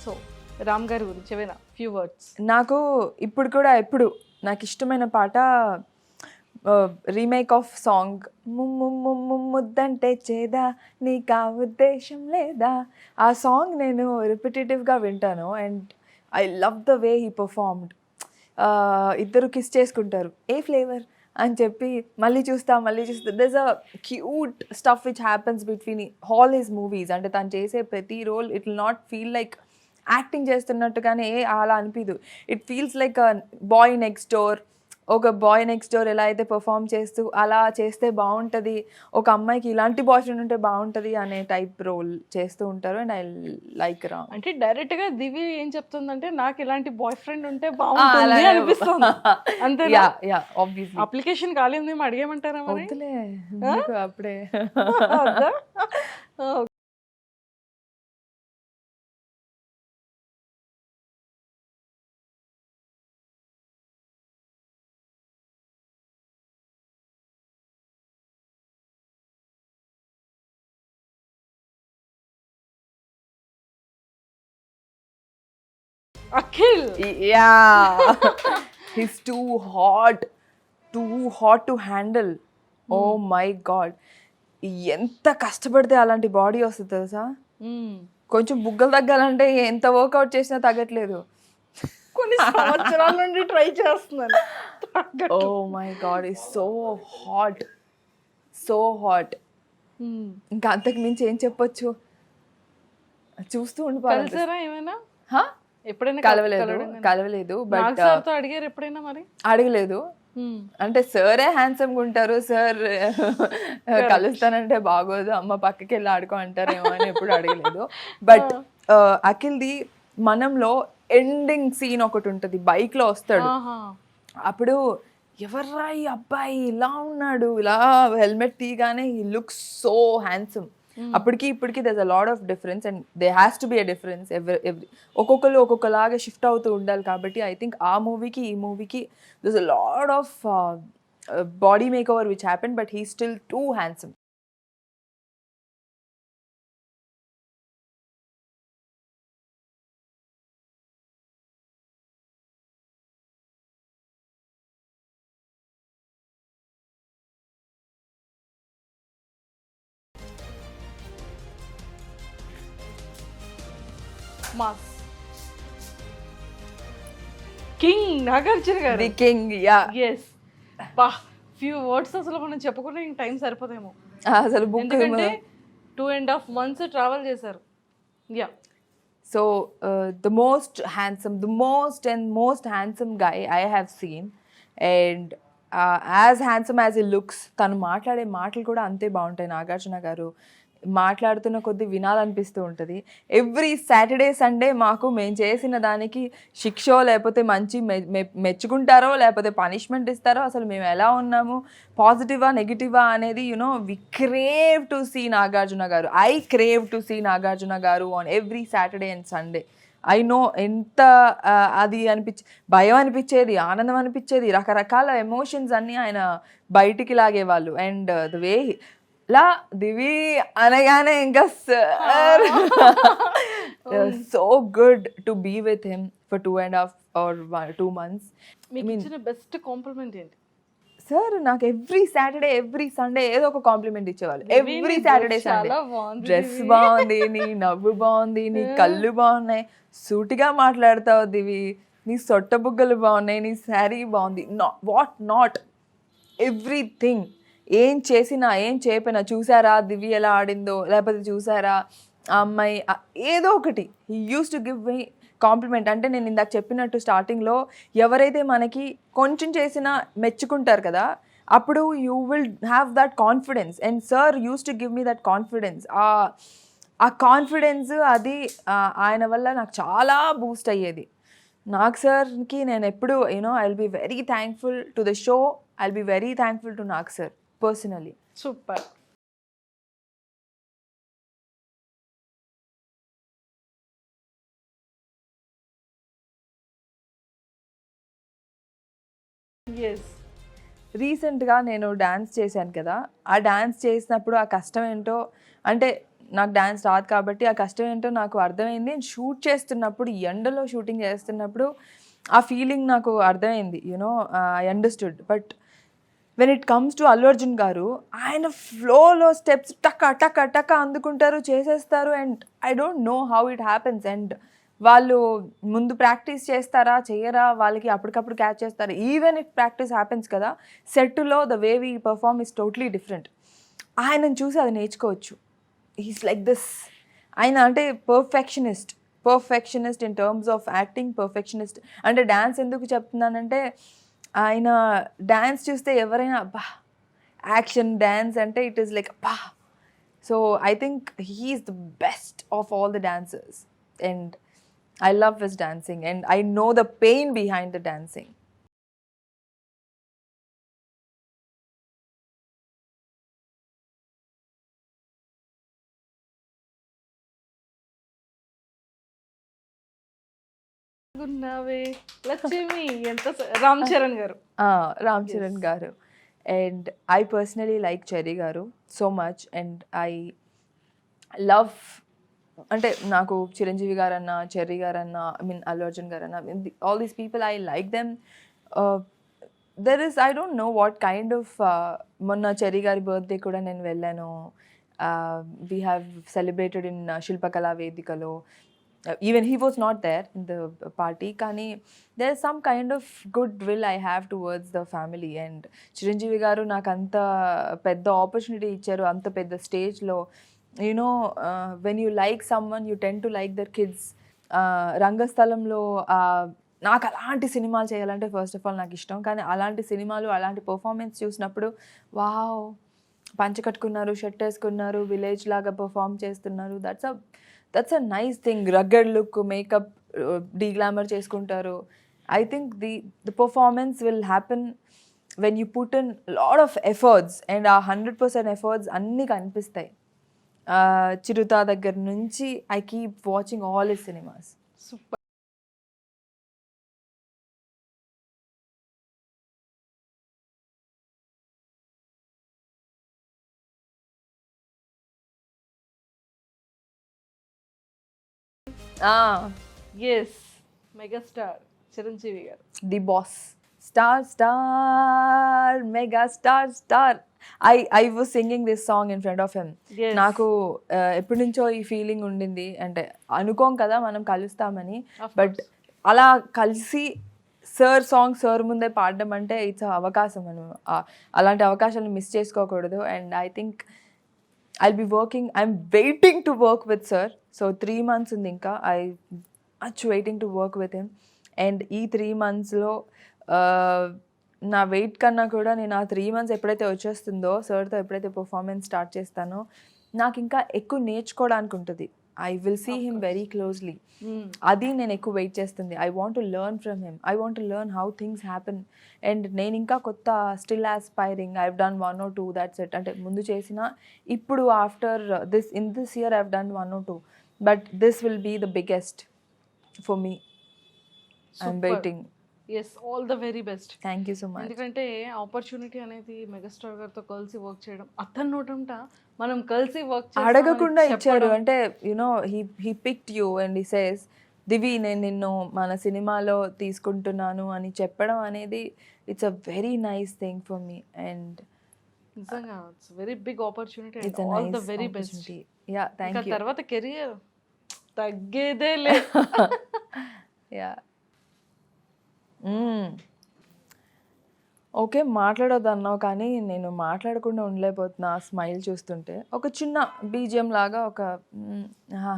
సో రామ్ గారి గురించి ఏమైనా ఫ్యూ వర్డ్స్. నాకు ఎప్పుడు నాకు ఇష్టమైన పాట రీమేక్ ఆఫ్ సాంగ్ ముద్దంటే చేదా నీకా ఉద్దేశం లేదా. ఆ సాంగ్ నేను రిపిటేటివ్గా వింటాను. And I love the way he performed. ఇద్దరు కిస్ చేసుకుంటారు, ఏ ఫ్లేవర్ అని చెప్పి మళ్ళీ చూస్తా there's a cute stuff which happens between all his movies. అంటే తను చేసే ప్రతి role it will not feel like acting చేస్తున్నట్టుగానే అలా అనిపించదు. It feels like a boy next door ఎలా అయితే పర్ఫామ్ చేస్తూ అలా చేస్తే బాగుంటుంది, ఒక అమ్మాయికి ఇలాంటి బాయ్ ఫ్రెండ్ ఉంటే బాగుంటుంది అనే టైప్ రోల్ చేస్తూ ఉంటారు. And I like Ram. అంటే డైరెక్ట్ గా దివి ఏం చెప్తుందంటే నాకు ఇలాంటి బాయ్ ఫ్రెండ్ ఉంటే బాగుంటుంది అనిపిస్తుంది. అంతే. ఆబ్వియస్లీ అప్లికేషన్ కాలేదు, మేము అడిగేమంటారా మరి? వద్దులే అప్పుడే. Akhil. He's too hot to handle. Oh my god, ఎంత కష్టపడితే అలాంటి బాడీ వస్తుంది తెలుసా. కొంచెం బుగ్గలు తగ్గాలంటే ఎంత వర్కౌట్ చేసినా తగ్గట్లేదు. కొన్ని సంవత్సరాల నుండి ట్రై చేస్తున్నాను. Oh my god, is so hot. ఇంకా అంతకు మించి ఏం చెప్పొచ్చు, చూస్తూ ఉండిపోవాలి. కలిసారా ఏమైనా? ఎప్పుడైనా కలవలేదు. బట్ అడిగారు ఎప్పుడైనా? మరి అడగలేదు. అంటే సరే హ్యాండ్సమ్గా ఉంటారు, సార్ కలుస్తానంటే బాగోదు, అమ్మ పక్కకి వెళ్ళి ఆడుకో అంటారేమో అని ఎప్పుడు అడగలేదు. బట్ అఖిల్ది మనంలో ఎండింగ్ సీన్ ఒకటి ఉంటుంది, బైక్లో వస్తాడు. అప్పుడు ఎవర్రా ఈ అబ్బాయి ఇలా ఉన్నాడు, ఇలా హెల్మెట్ తీయగానే హీ లుక్స్ సో హ్యాండ్సమ్. అప్పటికి ఇప్పటికి there is a lot of difference and they has to be a difference. ఒక్కొక్కరు ఒక్కొక్కలాగా షిఫ్ట్ అవుతూ ఉండాలి. కాబట్టి ఐ థింక్ ఆ మూవీకి ఈ మూవీకి there is a lot of body makeover which happen, but he still too handsome. Mass king Nagarjuna garu. The king, yeah. Yes. బా, ఫ్యూ వర్డ్స్ అసలు మనం చెప్పుకుంటే ఇంక టైం సరిపోదేమో. అసలు బుక్ ఎందుకంటే 2.5 months ట్రావెల్ చేశారు. Yeah. So the most handsome guy I have seen, and as handsome as ఈ looks, తను మాట్లాడే మాటలు కూడా అంతే బాగుంటాయి. నాగార్జున గారు మాట్లాడుతున్న కొద్దీ వినాలనిపిస్తూ ఉంటుంది. ఎవ్రీ సాటర్డే సండే మాకు మేము చేసిన దానికి శిక్షో లేకపోతే మంచి మెచ్చుకుంటారో లేకపోతే పనిష్మెంట్ ఇస్తారో, అసలు మేము ఎలా ఉన్నాము, పాజిటివా నెగిటివా అనేది we crave to see Nagarjuna garu. I crave to see Nagarjuna garu on every Saturday and Sunday. I know ఎంత అది భయం అనిపించేది, ఆనందం అనిపించేది, రకరకాల ఎమోషన్స్ అన్నీ ఆయన బయటికి లాగేవాళ్ళు. అండ్ ద వే లా దివి అనగానే ఇంకా sir so good to be with him for 2.5 or 2 months. మీకు ఇచ్చిన బెస్ట్ కాంప్లిమెంట్ ఏంటి? సార్ నాకు ఎవ్రీ సాటర్డే ఎవ్రీ సండే ఏదో ఒక కాంప్లిమెంట్ ఇచ్చేవాళ్ళు. ఎవ్రీ సాటర్డే సండే డ్రెస్ బాగుంది, నీ నవ్వు బాగుంది, నీ కళ్ళు బాగున్నాయి, సూటిగా మాట్లాడతావు దివి, నీ సొట్ట బుగ్గలు బాగున్నాయి, నీ శారీ బాగుంది, వాట్ నాట్ ఎవ్రీథింగ్. ఏం చేసినా ఏం చెప్పినా, చూసారా దివి ఎలా ఆడిందో, లేకపోతే చూసారా ఆ అమ్మాయి, ఏదో ఒకటి he use to give my compliment. అంటే నేను ఇందాక చెప్పినట్టు స్టార్టింగ్లో ఎవరైతే మనకి కొంచెం చేసినా మెచ్చుకుంటారు కదా, అప్పుడు you will have that confidence. And sir use to give me that confidence. ఆ కాన్ఫిడెన్స్ అది ఆయన వల్ల నాకు చాలా బూస్ట్ అయ్యేది. నాగ్ సార్కి నేను ఎప్పుడు I will be very thankful to the show. I will be very thankful to Nag sir personally. Super. Yes. రీసెంట్గా నేను డ్యాన్స్ చేశాను కదా, ఆ డ్యాన్స్ చేసినప్పుడు ఆ కష్టం ఏంటో, అంటే నాకు డ్యాన్స్ రాదు కాబట్టి ఆ కష్టం ఏంటో నాకు అర్థమైంది. షూట్ చేస్తున్నప్పుడు, ఎండలో షూటింగ్ చేస్తున్నప్పుడు ఆ ఫీలింగ్ నాకు అర్థమైంది. I understood. But when it comes to Allu Arjun గారు, ఆయన ఫ్లోలో స్టెప్స్ టక్క టక్క టక్క అందుకుంటారు, చేసేస్తారు. And I don't know how it happens. And వాళ్ళు ముందు ప్రాక్టీస్ చేస్తారా చేయరా, వాళ్ళకి అప్పటికప్పుడు క్యాచ్ చేస్తారు. ఈవెన్ ఇఫ్ ప్రాక్టీస్ హ్యాపెన్స్ కదా, సెట్లో the way we perform is totally different. ఆయనను చూసి అది నేర్చుకోవచ్చు. He's like this. ఆయన అంటే perfectionist in terms of acting, perfectionist. అంటే డ్యాన్స్ ఎందుకు చెప్తున్నానంటే, ఆయన డ్యాన్స్ చూస్తే ఎవరైనా అబ్బా యాక్షన్ డ్యాన్స్ అంటే ఇట్ ఈస్ లైక్ అబ్బా. So I think he is the best of all the dancers. And I love his dancing and I know the pain behind the dancing. గున్నావే లక్ష్మి ఎంత రామ్ చరణ్ గారు. రామ్ చరణ్ గారు. And I personally like Cherry గారు so much and I love, అంటే నాకు చిరంజీవి గారన్నా, చెర్రీ గారన్నా, అల్లు అర్జున్ గారన్నా, all these people I like them. There is I don't know what kind of, మొన్న చెర్రీ గారి బర్త్డే కూడా నేను వెళ్ళాను. వీ హ్యావ్ సెలబ్రేటెడ్ ఇన్ శిల్పకళా వేదికలో. Even he was not there in the party, కానీ there is some kind of goodwill I have towards the family. And Chiranjeevi garu నాకు అంత పెద్ద ఆపర్చునిటీ ఇచ్చారు, అంత పెద్ద స్టేజ్లో. when you like someone, you tend to like their kids. రంగస్థలంలో నాకు అలాంటి సినిమాలు చేయాలంటే ఫస్ట్ ఆఫ్ ఆల్ నాకు ఇష్టం. కానీ అలాంటి సినిమాలు, అలాంటి పర్ఫార్మెన్స్ చూసినప్పుడు వావ్, పంచ కట్టుకున్నారు, షర్ట్ వేసుకున్నారు, విలేజ్ లాగా పర్ఫామ్ చేస్తున్నారు, that's a nice thing. Rugged look, makeup, deglamour చేసుకుంటారు. I think the performance will happen when you put in lot of efforts. And ఆ 100% ఎఫర్ట్స్ అన్నీ కనిపిస్తాయి. చిరుత దగ్గర నుంచి I keep watching all his cinemas. Super. Yes, megastar Chiranjeevi garu, the boss, star mega star. I was singing this song in front of him. Yes. నాకు ఎప్పటి నుంచో ఈ feeling ఉండింది. అంటే అనుకోం కదా మనం కలుస్తామని, బట్ అలా కలిసి సార్ ముందే పాడడం అంటే ఇట్స్ అవకాశం. మనం అలాంటి అవకాశాలను మిస్ చేసుకోకూడదు. And I think I'll be working, I'm waiting to work with sir. So 3 months ఉంది ఇంకా. I much waiting to work with him. And ఈ 3 monthsలో నా వెయిట్ కన్నా కూడా నేను ఆ 3 months ఎప్పుడైతే వచ్చేస్తుందో సార్తో ఎప్పుడైతే పర్ఫార్మెన్స్ స్టార్ట్ చేస్తానో నాకు ఇంకా ఎక్కువ నేర్చుకోవడానికి ఉంటుంది. I will see him very closely. అది నేను ఎక్కువ వెయిట్ చేస్తుంది. I want to learn from him. I want to learn how things happen. And నేను ఇంకా కొత్త still aspiring. I done 1 or 2 that's it. అంటే ముందు చేసిన ఇప్పుడు after this year I done 1 or 2 but this will be the biggest for me. I'm waiting. Yes, all the very best. Thank you so much. ఎందుకంటే opportunity అనేది megastar గారితో కలిసి work చేయడం, అతను నోటంట మనం కలిసి వర్క్ అడగకుండా ఇచ్చారు. అంటే you know he picked you and he says Divi నేను నిన్ను మన సినిమాలో తీసుకుంటున్నాను అని చెప్పడం అనేది it's a very nice thing for me. And నిజంగా it's very big opportunity. It's a all the nice very best. Opportunity. Yeah thank you. తర్వాత కెరియర్ తగ్గేదే లేదు. యా ఓకే, మాట్లాడొద్దు అన్నావు కానీ నేను మాట్లాడకుండా ఉండలేకపోతున్నా. ఆ స్మైల్ చూస్తుంటే ఒక చిన్న బీజిఎం లాగా ఒక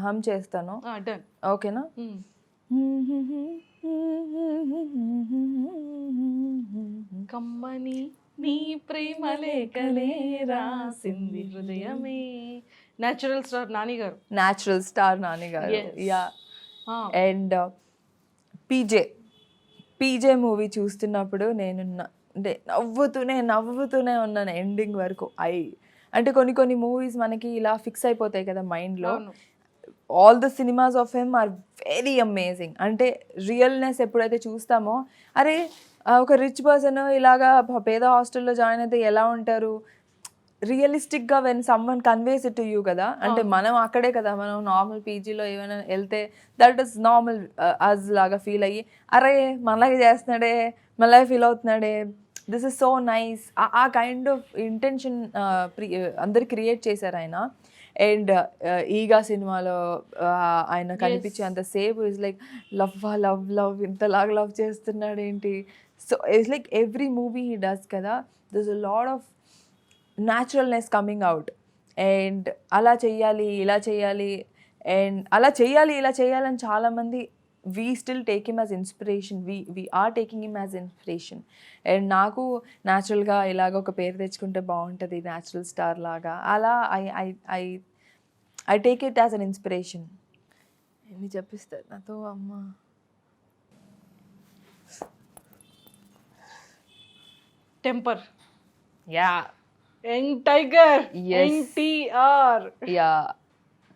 హమ్ చేస్తాను. డన్. ఓకేనా? కమ్మని నీ ప్రేమ లేఖలే రాసింది హృదయమే. న్యాచురల్ స్టార్ నాని గారు. న్యాచురల్ స్టార్ నాని గారు. Yes. Yeah. And PJ movie చూస్తున్నప్పుడు నేను అంటే నవ్వుతూనే ఉన్నాను ఎండింగ్ వరకు. అంటే కొన్ని మూవీస్ మనకి ఇలా ఫిక్స్ అయిపోతాయి కదా మైండ్లో. All the cinemas of him or very amazing. అంటే రియల్నెస్ ఎప్పుడైతే చూస్తామో, అరే ఒక రిచ్ పర్సన్ ఇలాగా పేద హాస్టల్లో జాయిన్ అయితే ఎలా ఉంటారు, రియలిస్టిక్గా when someone conveys it to you కదా. అంటే మనం అక్కడే కదా, మనం నార్మల్ పీజీలో ఏమైనా వెళ్తే దట్ ఈస్ నార్మల్ అజ్ లాగా ఫీల్ అయ్యి, అరే మనలాగే చేస్తున్నాడే, మనలాగే ఫీల్ అవుతున్నాడే, దిస్ ఇస్ సో నైస్. ఆ కైండ్ ఆఫ్ ఇంటెన్షన్ అందరు క్రియేట్ చేశారు ఆయన. అండ్ ఈగా సినిమాలో ఆయన కనిపించే అంతసేపు ఇస్ లైక్ లవ్ ఇంతలాగా లవ్ చేస్తున్నాడు ఏంటి. So it's like every movie he does కదా, this a lot of naturalness coming out. And అలా చెయ్యాలి ఇలా చెయ్యాలి అండ్ అలా చెయ్యాలి ఇలా చేయాలని చాలామంది we still take him as inspiration. We are taking him as inspiration. And నాకు న్యాచురల్గా ఇలాగ ఒక పేరు తెచ్చుకుంటే బాగుంటుంది, న్యాచురల్ స్టార్ లాగా. అలా I take it as an inspiration. ఎన్ని చెప్పిస్తారు నాతో అమ్మ. Temper. Yeah. Young tiger. Yes. NTR. Yeah.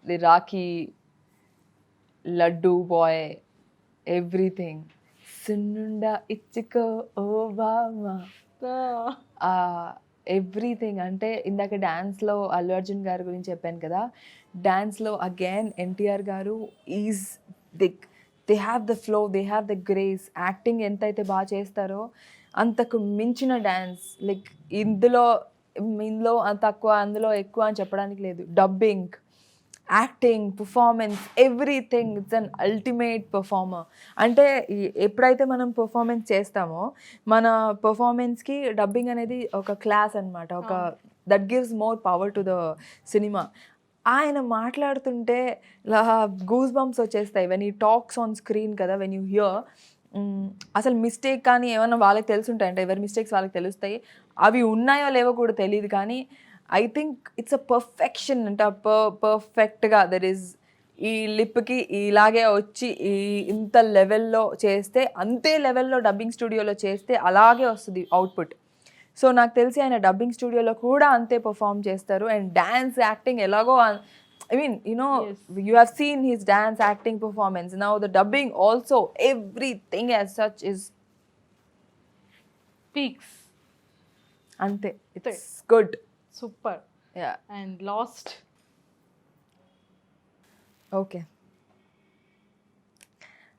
The Rakhi, laddu boy, everything. సున్నుండా ఇచ్చుకో ఓ బామా, ఎవ్రీథింగ్. అంటే ఇందాక డ్యాన్స్లో అల్లు అర్జున్ గారి గురించి చెప్పాను కదా, డ్యాన్స్లో అగైన్ ఎన్టీఆర్ గారు is they have the flow, they have the grace. Acting ఎంతైతే బాగా చేస్తారో అంతకు మించిన డ్యాన్స్. లైక్ ఇందులో తక్కువ అందులో ఎక్కువ అని చెప్పడానికి లేదు. Dubbing, acting, performance, everything. It's an ultimate performer. అంటే ఎప్పుడైతే మనం పర్ఫార్మెన్స్ చేస్తామో మన పర్ఫార్మెన్స్కి డబ్బింగ్ అనేది ఒక క్లాస్ అనమాట. ఒక that gives more power to the cinema. ఆయన మాట్లాడుతుంటే గూస్ బంప్స్ వచ్చేస్తాయి వెన్ ఈ టాక్స్ ఆన్ స్క్రీన్ కదా, వెన్ యూ హియర్. అసలు మిస్టేక్ కానీ ఏమన్నా వాళ్ళకి తెలుసుంటాయంటే, ఎవరి మిస్టేక్స్ వాళ్ళకి తెలుస్తాయి. అవి ఉన్నాయో లేవో కూడా తెలియదు కానీ I think it's a perfection. అంటే పర్ఫెక్ట్గా దర్ ఈజ్ ఈ లిప్కి ఇలాగే వచ్చి ఇంత లెవెల్లో చేస్తే, అంతే లెవెల్లో డబ్బింగ్ స్టూడియోలో చేస్తే అలాగే వస్తుంది అవుట్పుట్. సో నాకు తెలిసి ఆయన డబ్బింగ్ స్టూడియోలో కూడా అంతే పర్ఫామ్ చేస్తారు. అండ్ డ్యాన్స్, యాక్టింగ్ ఎలాగో, I mean, you know, Yes. you have seen his dance, acting, performance. Now the dubbing also, everything as such is peaks. ante. It's good. Super. Yeah. And last. Okay.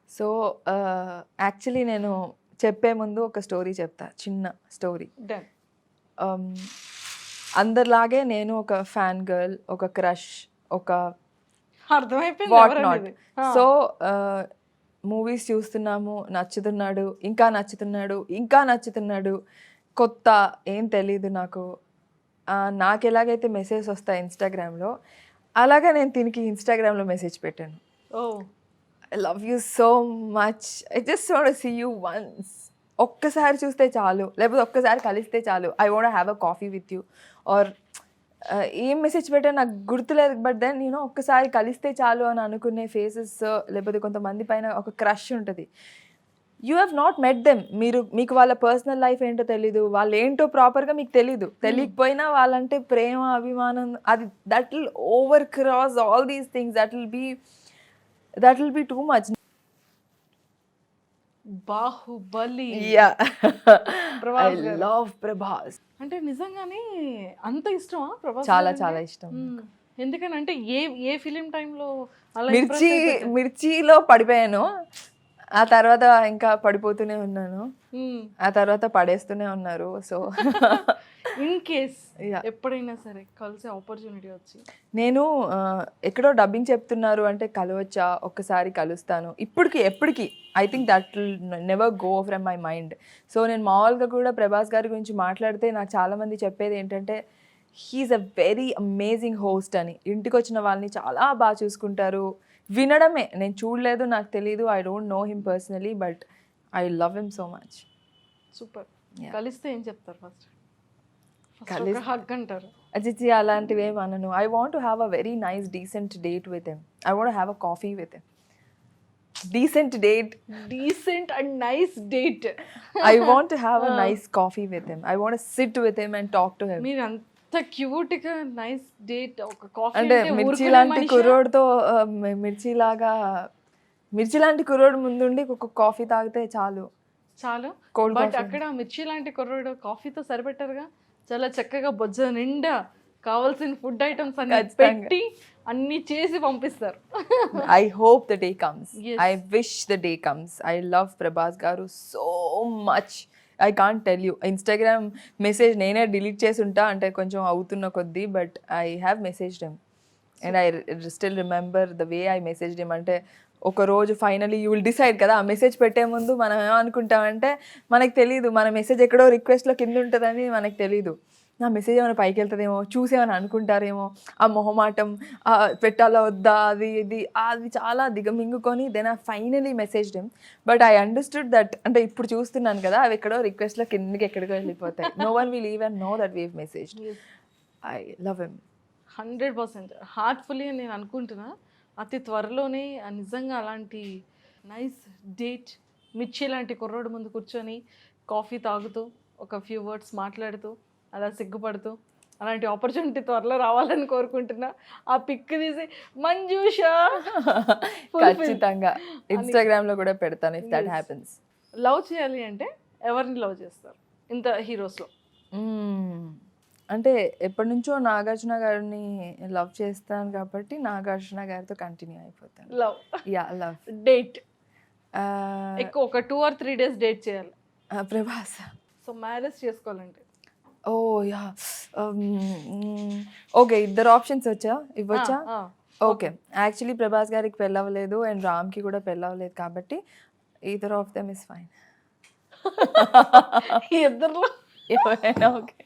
So actually నేను చెప్పే ముందు ఒక story చెప్తా, చిన్న story. Done. అందరిలాగే నేను ఒక fan girl, ఒక క్రష్, ఒక అర్థమైపోయింది వాట్ ఎవరనేది. నాట్. సో మూవీస్ చూస్తున్నాము, నచ్చుతున్నాడు, ఇంకా నచ్చుతున్నాడు, కొత్త ఏం తెలీదు నాకు. నాకు ఎలాగైతే మెసేజ్ వస్తాయి ఇన్స్టాగ్రామ్లో, అలాగా నేను దీనికి ఇన్స్టాగ్రామ్లో మెసేజ్ పెట్టాను. ఓ, I love you so much. I just want to see you once. ఒక్కసారి చూస్తే చాలు, లేకపోతే ఒక్కసారి కలిస్తే చాలు, I want have a coffee with you or ఏం మెసేజ్ పెట్టా నాకు గుర్తులేదు. బట్ దెన్ ఒక్కసారి కలిస్తే చాలు అని అనుకునే ఫేసెస్, లేకపోతే కొంతమంది పైన ఒక క్రష్ ఉంటుంది. You have not met them. మీకు వాళ్ళ పర్సనల్ లైఫ్ ఏంటో తెలీదు, వాళ్ళు ఏంటో ప్రాపర్గా మీకు తెలీదు. తెలియకపోయినా వాళ్ళంటే ప్రేమ, అభిమానం, అది that will over cross all these things. That will be too much. Baahubali. I love Prabhas. అంటే నిజంగానే అంత ఇష్టమా ప్రభాస్ చాలా గారు చాలా అంటే? ఇష్టం. ఎందుకని అంటే ఏ ఫిలిం టైంలో అలా మిర్చిలో పడిపోయాను, ఆ తర్వాత ఇంకా పడిపోతూనే ఉన్నాను, ఆ తర్వాత పడేస్తూనే ఉన్నారు. So in case Yeah. ఎప్పుడైనా సరే కలిసే ఆపర్చునిటీ వచ్చి నేను ఎక్కడో డబ్బింగ్ చెప్తున్నారు అంటే కలవచ్చా, ఒక్కసారి కలుస్తాను. ఎప్పటికీ I think that will never go from my mind. So నేను మామూలుగా కూడా ప్రభాస్ గారి గురించి మాట్లాడితే నాకు చాలామంది చెప్పేది ఏంటంటే he's a very amazing host అని. ఇంటికి వచ్చిన వాళ్ళని చాలా బాగా చూసుకుంటారు. వినడమే, నేను చూడలేదు, నాకు తెలీదు, I don't know him personally, but I love him so much. Super. Yeah. కలిస్తే ఏం చెప్తారు? ఫస్ట్ హగ్ అంటారు. అజిత్ అలాంటివి ఏం అనను. I want to have a very nice decent date with him. I want to have a coffee with him. Decent and nice date. I want to have a nice coffee with him. I want to sit with him and talk to him. మీరు అంత cute గా nice date, ఒక coffee అంటే మిర్చి లాంటి కుర్రోడ్తో మిర్చి లాంటి కుర్రోడు ముందుండి ఒక కాఫీ తాగితే చాలు. Cold but coffee. అక్కడ మిర్చి లాంటి కుర్రోడు కాఫీతో సరిపెట్టారుగా. చాలా చక్కగా బొజ్జ నిండా కావాల్సిన ఫుడ్ ఐటమ్స్ అన్ని ఖచ్చితంగా. పెట్టి అన్ని చేసి పంపిస్తారు. I hope the day comes. Yes. I wish the day comes. I love Prabhas garu so much. I can't tell you. Instagram message నేనే డిలీట్ చేసి ఉంటా, అంటే కొంచెం అవుతున్న కొద్దీ, but I have messaged him and I still remember the way I messaged him. అంటే ఒక రోజు ఫైనలీ యూ విల్ డిసైడ్ కదా, ఆ మెసేజ్ పెట్టే ముందు మనం ఏమనుకుంటామంటే మనకు తెలీదు మన మెసేజ్ ఎక్కడో రిక్వెస్ట్లో కింద ఉంటుందని మనకు తెలీదు. నా మెసేజ్ ఏమైనా పైకి వెళ్తుందేమో, చూసేమని అనుకుంటారేమో, ఆ మొహమాటం, పెట్టాలా వద్దా, అది చాలా దిగమింగుకొని then I finally messaged him. But I understood that, అంటే ఇప్పుడు చూస్తున్నాను కదా అవి ఎక్కడో రిక్వెస్ట్లో కిందకి ఎక్కడికో వెళ్ళిపోతాయి. No one will even know that we messaged. I love him 100% heartfully అని నేను అనుకుంటున్నా. అతి త్వరలోనే నిజంగా అలాంటి నైస్ డేట్, మిర్చి లాంటి కుర్రోడు ముందు కూర్చొని కాఫీ తాగుతూ ఒక ఫ్యూ వర్డ్స్ మాట్లాడుతూ అలా సిగ్గుపడుతూ అలాంటి ఆపర్చునిటీ త్వరలో రావాలని కోరుకుంటున్నా. ఆ పిక్ తీసి మంజుష ఖచ్చితంగా ఇన్స్టాగ్రామ్లో కూడా పెడతాను ఇఫ్ దట్ హ్యాపెన్స్. లవ్ చేయాలి అంటే ఎవరిని లవ్ చేస్తారు ఇంత హీరోస్లో? అంటే ఎప్పటి నుంచో నాగార్జున గారిని లవ్ చేస్తాను కాబట్టి నాగార్జున గారితో కంటిన్యూ అయిపోతాను. లవ్ లవ్ డేట్ ఎక్కువ ఒక 2 or 3 days డేట్ చేయాలి. ప్రభాస్. సో మ్యారేజ్ చేసుకోవాలంటే ఓ యా ఓకే, ఇద్దరు ఆప్షన్స్ ఇవ్వచ్చా? ఓకే, యాక్చువల్లీ ప్రభాస్ గారికి పెళ్ళవలేదు అండ్ రామ్కి కూడా పెళ్ళవలేదు కాబట్టి either of them is fine. ఇద్దరులో ఎవరైనా ఓకే.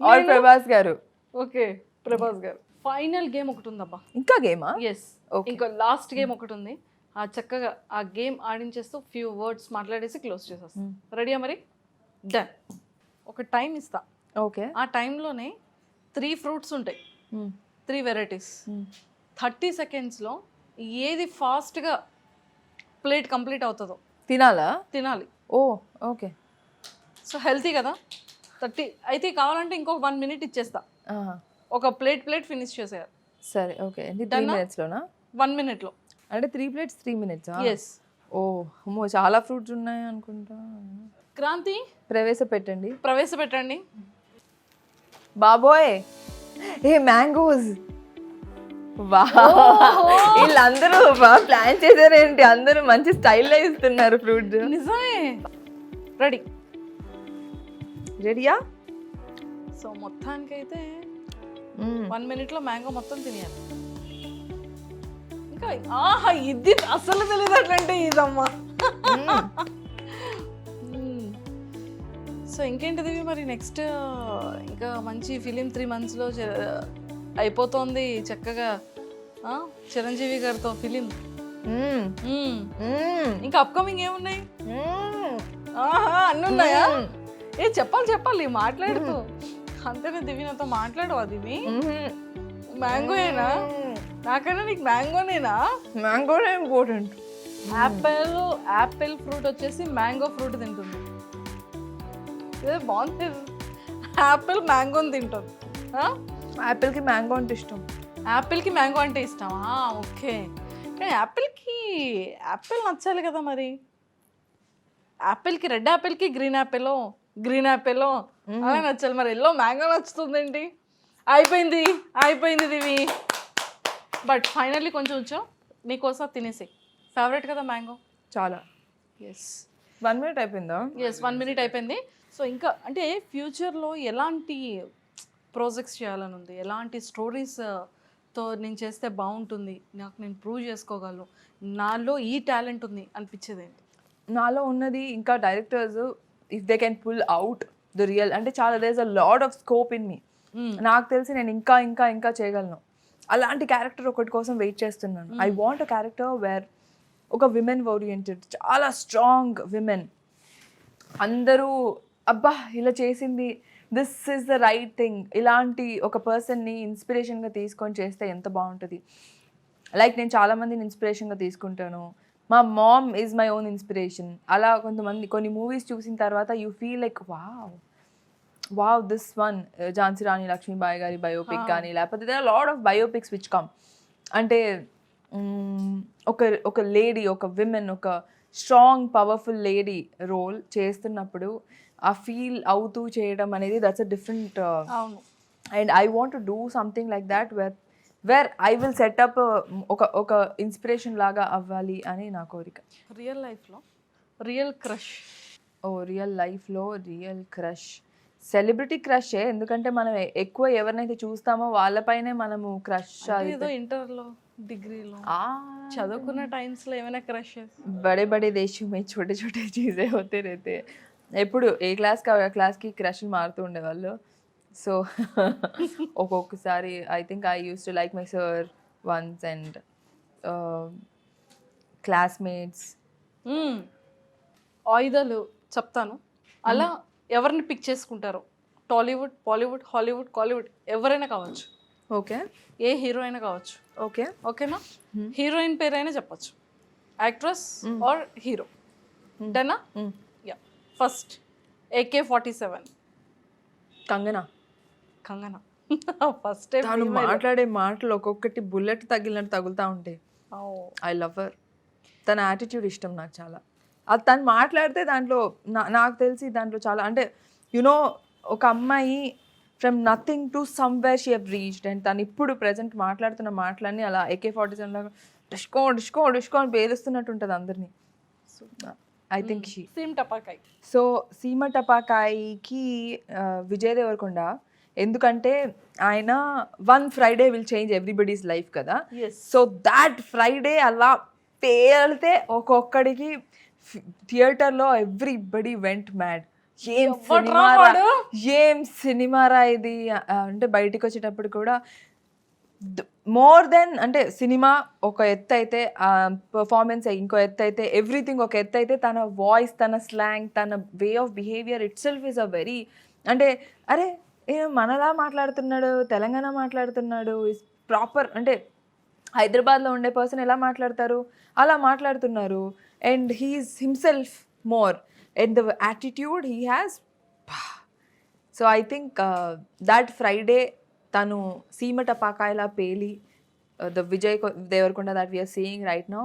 ఆర్ ప్రభాస్ గారు. ఓకే, ప్రభాస్ గారు. ఫైనల్ గేమ్ ఒకటి ఉందబ్బా. ఇంకా గేమా? ఎస్, ఇంకా లాస్ట్ గేమ్ ఒకటి ఉంది. ఆ చక్కగా ఆ గేమ్ ఆడించేస్తూ ఫ్యూ వర్డ్స్ మాట్లాడేసి క్లోజ్ చేసేస్తాం. రెడీయా మరి? డన్. ఒక టైం ఇస్తా. ఓకే. ఆ టైంలోనే 3 fruits ఉంటాయి, 3 varieties. 30 secondsలో ఏది ఫాస్ట్గా ప్లేట్ కంప్లీట్ అవుతుందో తినాలి. ఓ ఓకే. సో హెల్తీ కదా. 30 అయితే కావాలంటే ఇంకొక 1 minute ఇచ్చేస్తా. ఒక ప్లేట్ ఫినిష్ చేసేయాలి. సరే ఓకే. 3 minutesలోనా? 1 minuteలో. అంటే 3 plates 3 minutes? ఎస్. ఓ అమ్మో, చాలా ఫ్రూట్స్ ఉన్నాయి అనుకుంటా. క్రాంతి ప్రవేశపెట్టండి బాబోయ్. ఏ మ్యాంగోస్! వీళ్ళందరూ బాగా ప్లాన్ చేశారేంటి? అందరూ మంచి స్టైల్లో ఇస్తున్నారు ఫ్రూట్స్. నిజమే. రెడీయా? సో మొత్తానికైతే 1 minuteలో మ్యాంగో మొత్తం తినేయాలి. ఇంకా ఇది అసలు తెలియదు అట్లంటే ఇదమ్మా. సో ఇంకేంటిది మరి నెక్స్ట్? ఇంకా మంచి ఫిలిం 3 monthsలో అయిపోతుంది చక్కగా. చిరంజీవి గారితో ఫిలిం. ఇంకా అప్కమింగ్ ఏమున్నాయి? ఆహా అన్నీ ఉన్నాయా? ఏ చెప్పాలి మాట్లాడుతూ. అంతేనా దివి, నాతో మాట్లాడవా దివి? మ్యాంగోయేనా? నాకన్నా నీకు మ్యాంగోనేనా? మ్యాంగోనే ఇంపార్టెంట్. యాపిల్ ఫ్రూట్ వచ్చేసి మ్యాంగో ఫ్రూట్ తింటుంది. ఇదే బాగుంది. యాపిల్ మ్యాంగోని తింటుంది. యాపిల్కి మ్యాంగో అంటే ఇష్టం. యాపిల్కి మ్యాంగో అంటే ఇష్టమా? ఓకే. కానీ యాపిల్ నచ్చాలి కదా మరి. యాపిల్కి రెడ్ యాపిల్కి గ్రీన్ యాపిల్ అలా నచ్చాలి. మరి ఎల్లో మ్యాంగో నచ్చుతుంది ఏంటి? అయిపోయింది దివి. బట్ ఫైనల్లీ కొంచెం వచ్చావు, నీకోసం తినేసి. ఫేవరెట్ కదా మ్యాంగో. చాలా. ఎస్ 1 minute అయిపోయిందా? 1 minute అయిపోయింది. సో ఇంకా అంటే ఫ్యూచర్లో ఎలాంటి ప్రాజెక్ట్స్ చేయాలని ఉంది, ఎలాంటి స్టోరీస్తో నేను చేస్తే బాగుంటుంది, నాకు నేను ప్రూవ్ చేసుకోగలను, నాలో ఈ టాలెంట్ ఉంది అనిపించేది ఏంటి? నాలో ఉన్నది ఇంకా directors if they can pull out the real, అంటే చాలా there is a lot of scope in me. నాకు తెలిసి నేను ఇంకా ఇంకా ఇంకా చేయగలను. అలాంటి క్యారెక్టర్ ఒకటి కోసం వెయిట్ చేస్తున్నాను. I want a character where ఒక విమెన్ ఓరియంటెడ్, చాలా స్ట్రాంగ్ విమెన్, అందరూ అబ్బా ఇలా చేసింది, this is the right thing, ఇలాంటి ఒక పర్సన్ని ఇన్స్పిరేషన్గా తీసుకొని చేస్తే ఎంత బాగుంటుంది. లైక్ నేను చాలామందిని ఇన్స్పిరేషన్గా తీసుకుంటాను. మా mom is my own inspiration. అలా కొన్ని మూవీస్ చూసిన తర్వాత you feel like wow this one, Jhansi Rani Lakshmibai గారి బయోపిక్ కానీ, లేకపోతే they are lot of biopics which come. అంటే ఒక లేడీ, ఒక విమెన్, ఒక స్ట్రాంగ్ పవర్ఫుల్ లేడీ రోల్ చేస్తున్నప్పుడు ఆ ఫీల్ అవుతూ చేయడం అనేది that's a different. And I want to do something like that where I will setup ఒక ఇన్స్పిరేషన్ లాగా అవ్వాలి అని నా కోరిక. రియల్ లైఫ్లో రియల్ క్రష్? రియల్ లైఫ్లో రియల్ క్రష్ సెలబ్రిటీ క్రషే, ఎందుకంటే మనం ఎక్కువ ఎవరినైతే చూస్తామో వాళ్ళపైనే మనము క్రష్. ఏదో ఇంటర్లో డిగ్రీలో చదువుకున్న టైమ్స్లో ఏమైనా క్రష్? బడే బడే దేశం మే చోటే చోటే చీజే హోతే రేతే. ఎప్పుడు ఏ క్లాస్కి ఆ క్లాస్కి క్రష్లు మారుతూ ఉండేవాళ్ళు. సో ఒక్కొక్కసారి I think I use to like my sir once and classmates. ఆయుధాలు చెప్తాను, అలా ఎవరిని పిక్ చేసుకుంటారో, టాలీవుడ్, బాలీవుడ్, హాలీవుడ్, కాలీవుడ్, ఎవరైనా కావచ్చు. ఓకే. ఏ హీరో అయినా కావచ్చు. ఓకే. ఓకేనా? హీరోయిన్ పేరైనా చెప్పచ్చు, యాక్ట్రెస్ ఆర్ హీరో. డనా? Yeah. First AK-47 Kangana. First time తను మాట్లాడే మాటలు ఒక్కొక్కటి బుల్లెట్ తగిలినట్టు తగులుతూ ఉంటాయి. I love her. తన యాటిట్యూడ్ ఇష్టం నాకు చాలా. అది తను మాట్లాడితే దాంట్లో నాకు తెలిసి దాంట్లో చాలా, అంటే యునో ఒక అమ్మాయి from nothing to somewhere she have reached. And తను ఇప్పుడు ప్రజెంట్ మాట్లాడుతున్న మాటలన్నీ అలా AK-47 లాగా డిస్కో అని పేరుస్తున్నట్టు ఉంటుంది అందరినీ. ఐ థింక్ షీ సీమ టపాకాయ్. సో సీమ టపాకాయకి విజయ్ దేవరకొండ, ఎందుకంటే ఆయన 1 Friday will change everybody's life కదా. సో దాట్ ఫ్రైడే అలా పేలితే ఒక్కొక్కడికి థియేటర్లో ఎవ్రీబడి వెంట్ మ్యాడ్. ఏం సినిమారా ఇది అంటే బయటికి వచ్చేటప్పుడు కూడా మోర్ దెన్, అంటే సినిమా ఒక ఎత్తు అయితే, పర్ఫార్మెన్స్ ఇంకో ఎత్తు అయితే, ఎవ్రీథింగ్ ఒక ఎత్తు అయితే, తన వాయిస్, తన స్లాంగ్, తన way of behaviour it self is a very, అంటే అరే మనలా మాట్లాడుతున్నాడు, తెలంగాణ మాట్లాడుతున్నాడు, ఇస్ ప్రాపర్, అంటే హైదరాబాద్లో ఉండే పర్సన్ ఎలా మాట్లాడతారు అలా మాట్లాడుతున్నారు. And he is himself more and the attitude he has. So I think that Friday తను సీమ టపాకాయలా పేలి the Vijay Deverakonda that we're seeing right now,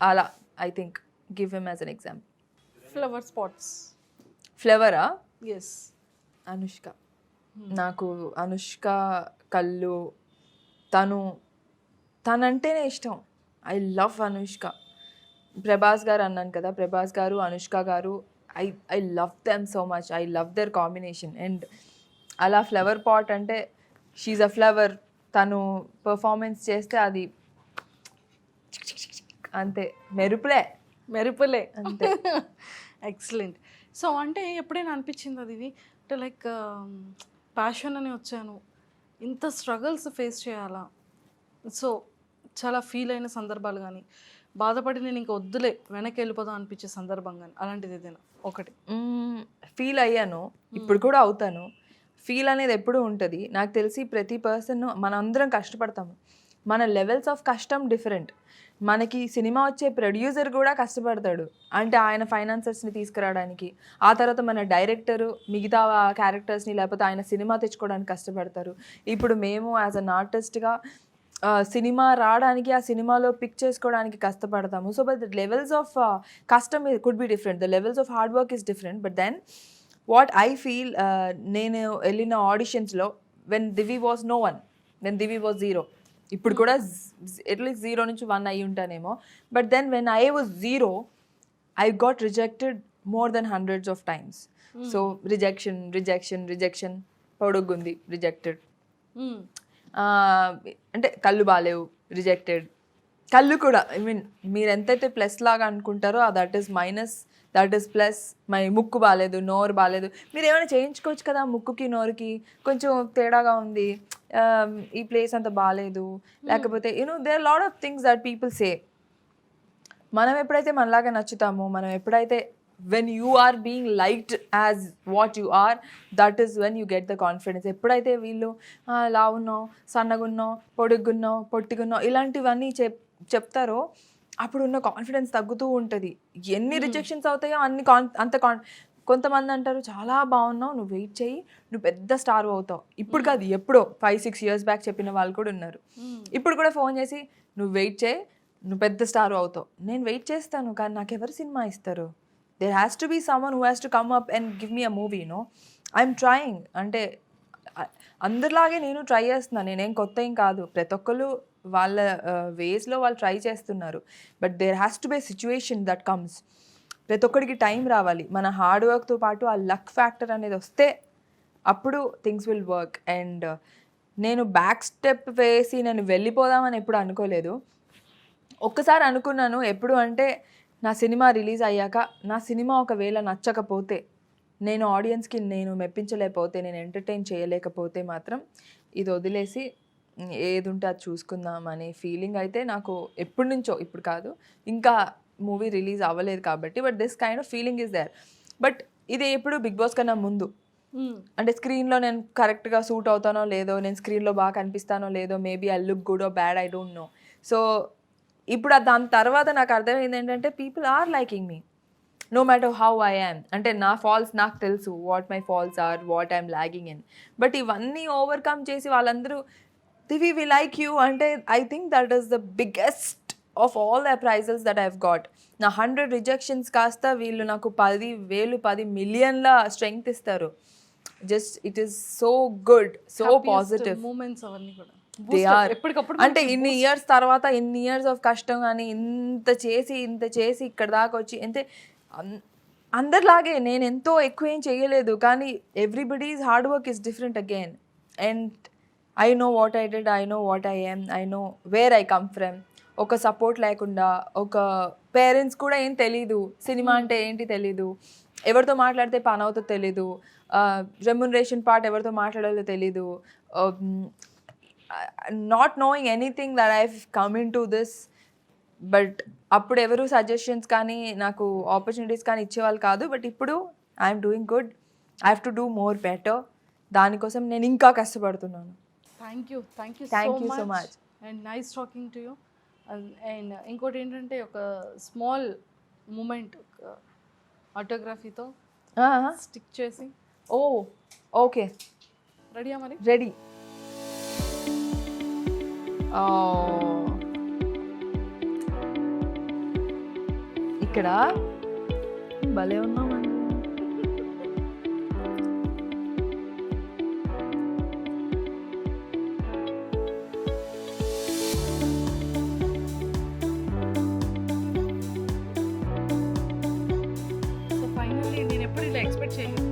అలా I think give him as an example. Flower spots. ఫ్లవరా? ఎస్. అనుష్క. నాకు అనుష్క కళ్ళు, తనంటేనే ఇష్టం. I love Anushka. ప్రభాస్ గారు అన్నాను కదా, ప్రభాస్ గారు, అనుష్క గారు, I love them so much. I love there combination. And అలా ఫ్లవర్ పాట్ అంటే షీఈ్ అ ఫ్లవర్. తను పర్ఫార్మెన్స్ చేస్తే అది అంతే, మెరుపులే అంతే. ఎక్సలెంట్. సో అంటే ఎప్పుడైనా అనిపించింది అది ఇది అంటే లైక్ ప్యాషన్ అని వచ్చాను, ఇంత స్ట్రగుల్స్ ఫేస్ చేయాలా, సో చాలా ఫీల్ అయిన సందర్భాలు కానీ బాధపడి నేను ఇంకా వద్దులే వెనక్కి వెళ్ళిపోదాం అనిపించే సందర్భంగా అలాంటిది ఏదైనా ఒకటి? ఫీల్ అయ్యాను, ఇప్పుడు కూడా అవుతాను. ఫీల్ అనేది ఎప్పుడూ ఉంటుంది. నాకు తెలిసి ప్రతి పర్సన్ మనందరం కష్టపడతాము. మన లెవెల్స్ ఆఫ్ కష్టం డిఫరెంట్. మనకి సినిమా వచ్చే ప్రొడ్యూసర్ కూడా కష్టపడతాడు, అంటే ఆయన ఫైనాన్సర్స్ని తీసుకురావడానికి. ఆ తర్వాత మన డైరెక్టరు మిగతా క్యారెక్టర్స్ని లేకపోతే ఆయన సినిమా తెచ్చుకోవడానికి కష్టపడతారు. ఇప్పుడు మేము యాజ్ అన్ ఆర్టిస్ట్గా సినిమా రావడానికి, ఆ సినిమాలో పిక్ చేసుకోవడానికి కష్టపడతాము. So but the levels of కష్టం could be different, the levels of hard work is different. But then what I feel, నేను వెళ్ళిన ఆడిషన్స్లో when Divi was no one, when Divi was zero, ఇప్పుడు కూడా అట్లీస్ట్ 0 నుంచి 1 అయ్యి ఉంటానేమో. But then when I was zero, I got rejected more then hundreds of times. So rejection, పొడుగుంది rejected, అంటే కళ్ళు బాలేవు రిజెక్టెడ్. కళ్ళు కూడా ఐ మీన్ మీరు ఎంతైతే ప్లస్ లాగా అనుకుంటారో that is minus, that is plus. My ముక్కు బాగాలేదు, నోరు బాగాలేదు, మీరు ఏమైనా చేయించుకోవచ్చు కదా, ముక్కుకి నోరుకి కొంచెం తేడాగా ఉంది, ఈ ప్లేస్ అంత బాగాలేదు, లేకపోతే there lot of things that people say. మనం ఎప్పుడైతే మనలాగా నచ్చుతామో, మనం ఎప్పుడైతే when you are being liked as what you are, that is when you get the confidence. ఎప్పుడైతే వీళ్ళు లావున్నావు, సన్నగున్నావు, పొడుగున్నావు, పొట్టిగున్నావు ఇలాంటివన్నీ చెప్తారో అప్పుడు ఉన్న కాన్ఫిడెన్స్ తగ్గుతూ ఉంటుంది. ఎన్ని రిజెక్షన్స్ అవుతాయో అన్ని కొంతమంది అంటారు చాలా బాగున్నావు, నువ్వు వెయిట్ చేయి, నువ్వు పెద్ద స్టార్ అవుతావు. ఇప్పుడు కాదు, ఎప్పుడో 5-6 years బ్యాక్ చెప్పిన వాళ్ళు కూడా ఉన్నారు. ఇప్పుడు కూడా ఫోన్ చేసి నువ్వు వెయిట్ చేయి, నువ్వు పెద్ద స్టార్ అవుతావు. నేను వెయిట్ చేస్తాను, కానీ నాకు ఎవరు సినిమా ఇస్తారు? There has to be someone who has to come up and give me a movie. I'm trying. అంటే అందరిలాగే నేను ట్రై చేస్తున్నాను, నేనేం కొత్త ఏం కాదు. ప్రతి ఒక్కరు వాళ్ళ వేస్లో వాళ్ళు ట్రై చేస్తున్నారు. But there has to be situation that comes. ప్రతి ఒక్కరికి టైం రావాలి. మన హార్డ్ వర్క్తో పాటు ఆ లక్ ఫ్యాక్టర్ అనేది వస్తే అప్పుడు థింగ్స్ విల్ వర్క్. అండ్ నేను బ్యాక్ స్టెప్ వేసి నేను వెళ్ళిపోదామని ఎప్పుడు అనుకోలేదు. ఒక్కసారి అనుకున్నాను, ఎప్పుడు అంటే నా సినిమా రిలీజ్ అయ్యాక, నా సినిమా ఒకవేళ నచ్చకపోతే, నేను ఆడియన్స్కి నేను మెప్పించలేకపోతే, నేను ఎంటర్టైన్ చేయలేకపోతే మాత్రం ఇది వదిలేసి ఏది ఉంటే అది చూసుకుందాం అనే ఫీలింగ్ అయితే నాకు ఎప్పటి నుంచో, ఇప్పుడు కాదు, ఇంకా మూవీ రిలీజ్ అవ్వలేదు కాబట్టి. But this kind of feeling is there. But ఇది ఎప్పుడు బిగ్ బాస్ కన్నా ముందు, అంటే స్క్రీన్లో నేను కరెక్ట్గా సూట్ అవుతానో లేదో, నేను స్క్రీన్లో బాగా కనిపిస్తానో లేదో, maybe I look good or bad, I don't know. So ఇప్పుడు దాని తర్వాత నాకు అర్థమైంది ఏంటంటే people are liking me no matter how I am. అంటే నా ఫాల్స్ నాకు తెలుసు, what my flaws are, what I'm lagging in. But ఇవన్నీ ఓవర్కమ్ చేసి వాళ్ళందరూ దివి వి లైక్ యూ అంటే, I think that is the biggest of all the appraisals that I've got. నా 100 రిజెక్షన్స్ కాస్త వీళ్ళు నాకు 10 million స్ట్రెంగ్త్ ఇస్తారు. Just it is so good, so positive moments అవన్నీ కూడా దే ఆర్. అంటే ఇన్ని ఇయర్స్ తర్వాత, ఇన్ని ఇయర్స్ ఆఫ్ కష్టం కానీ ఇంత చేసి ఇక్కడ దాకా వచ్చి, అంటే అందరిలాగే నేను ఎంతో ఎక్కువ ఏం చేయలేదు, కానీ everybody's hard work is different again. And I know what I did, I know what I am, I know where I come from. ఒక సపోర్ట్ లేకుండా, ఒక పేరెంట్స్ కూడా ఏం తెలీదు, సినిమా అంటే ఏంటి తెలీదు, ఎవరితో మాట్లాడితే పని అవుతుందో తెలీదు, రెమ్యునరేషన్ పార్ట్ ఎవరితో మాట్లాడాలో తెలీదు, not knowing anything that I come in to this. But అప్పుడు ఎవరు సజెషన్స్ కానీ నాకు ఆపర్చునిటీస్ కానీ ఇచ్చేవాళ్ళు కాదు. బట్ ఇప్పుడు I'm doing good, I have to do more better. దానికోసం నేను ఇంకా కష్టపడుతున్నాను. Thank you so much and nice talking to you. And ఇంకోటి ఏంటంటే, ఒక స్మాల్ మూమెంట్ ఆటోగ్రఫీతో స్టిక్ చేసి. ఓకే, రెడీయా మరి? రెడీ. ఇక్కడ భలే ఉన్నామండి. సో ఫైనల్లీ నేను ఎప్పుడు ఇలా ఎక్స్పెక్ట్ చేయలేదు.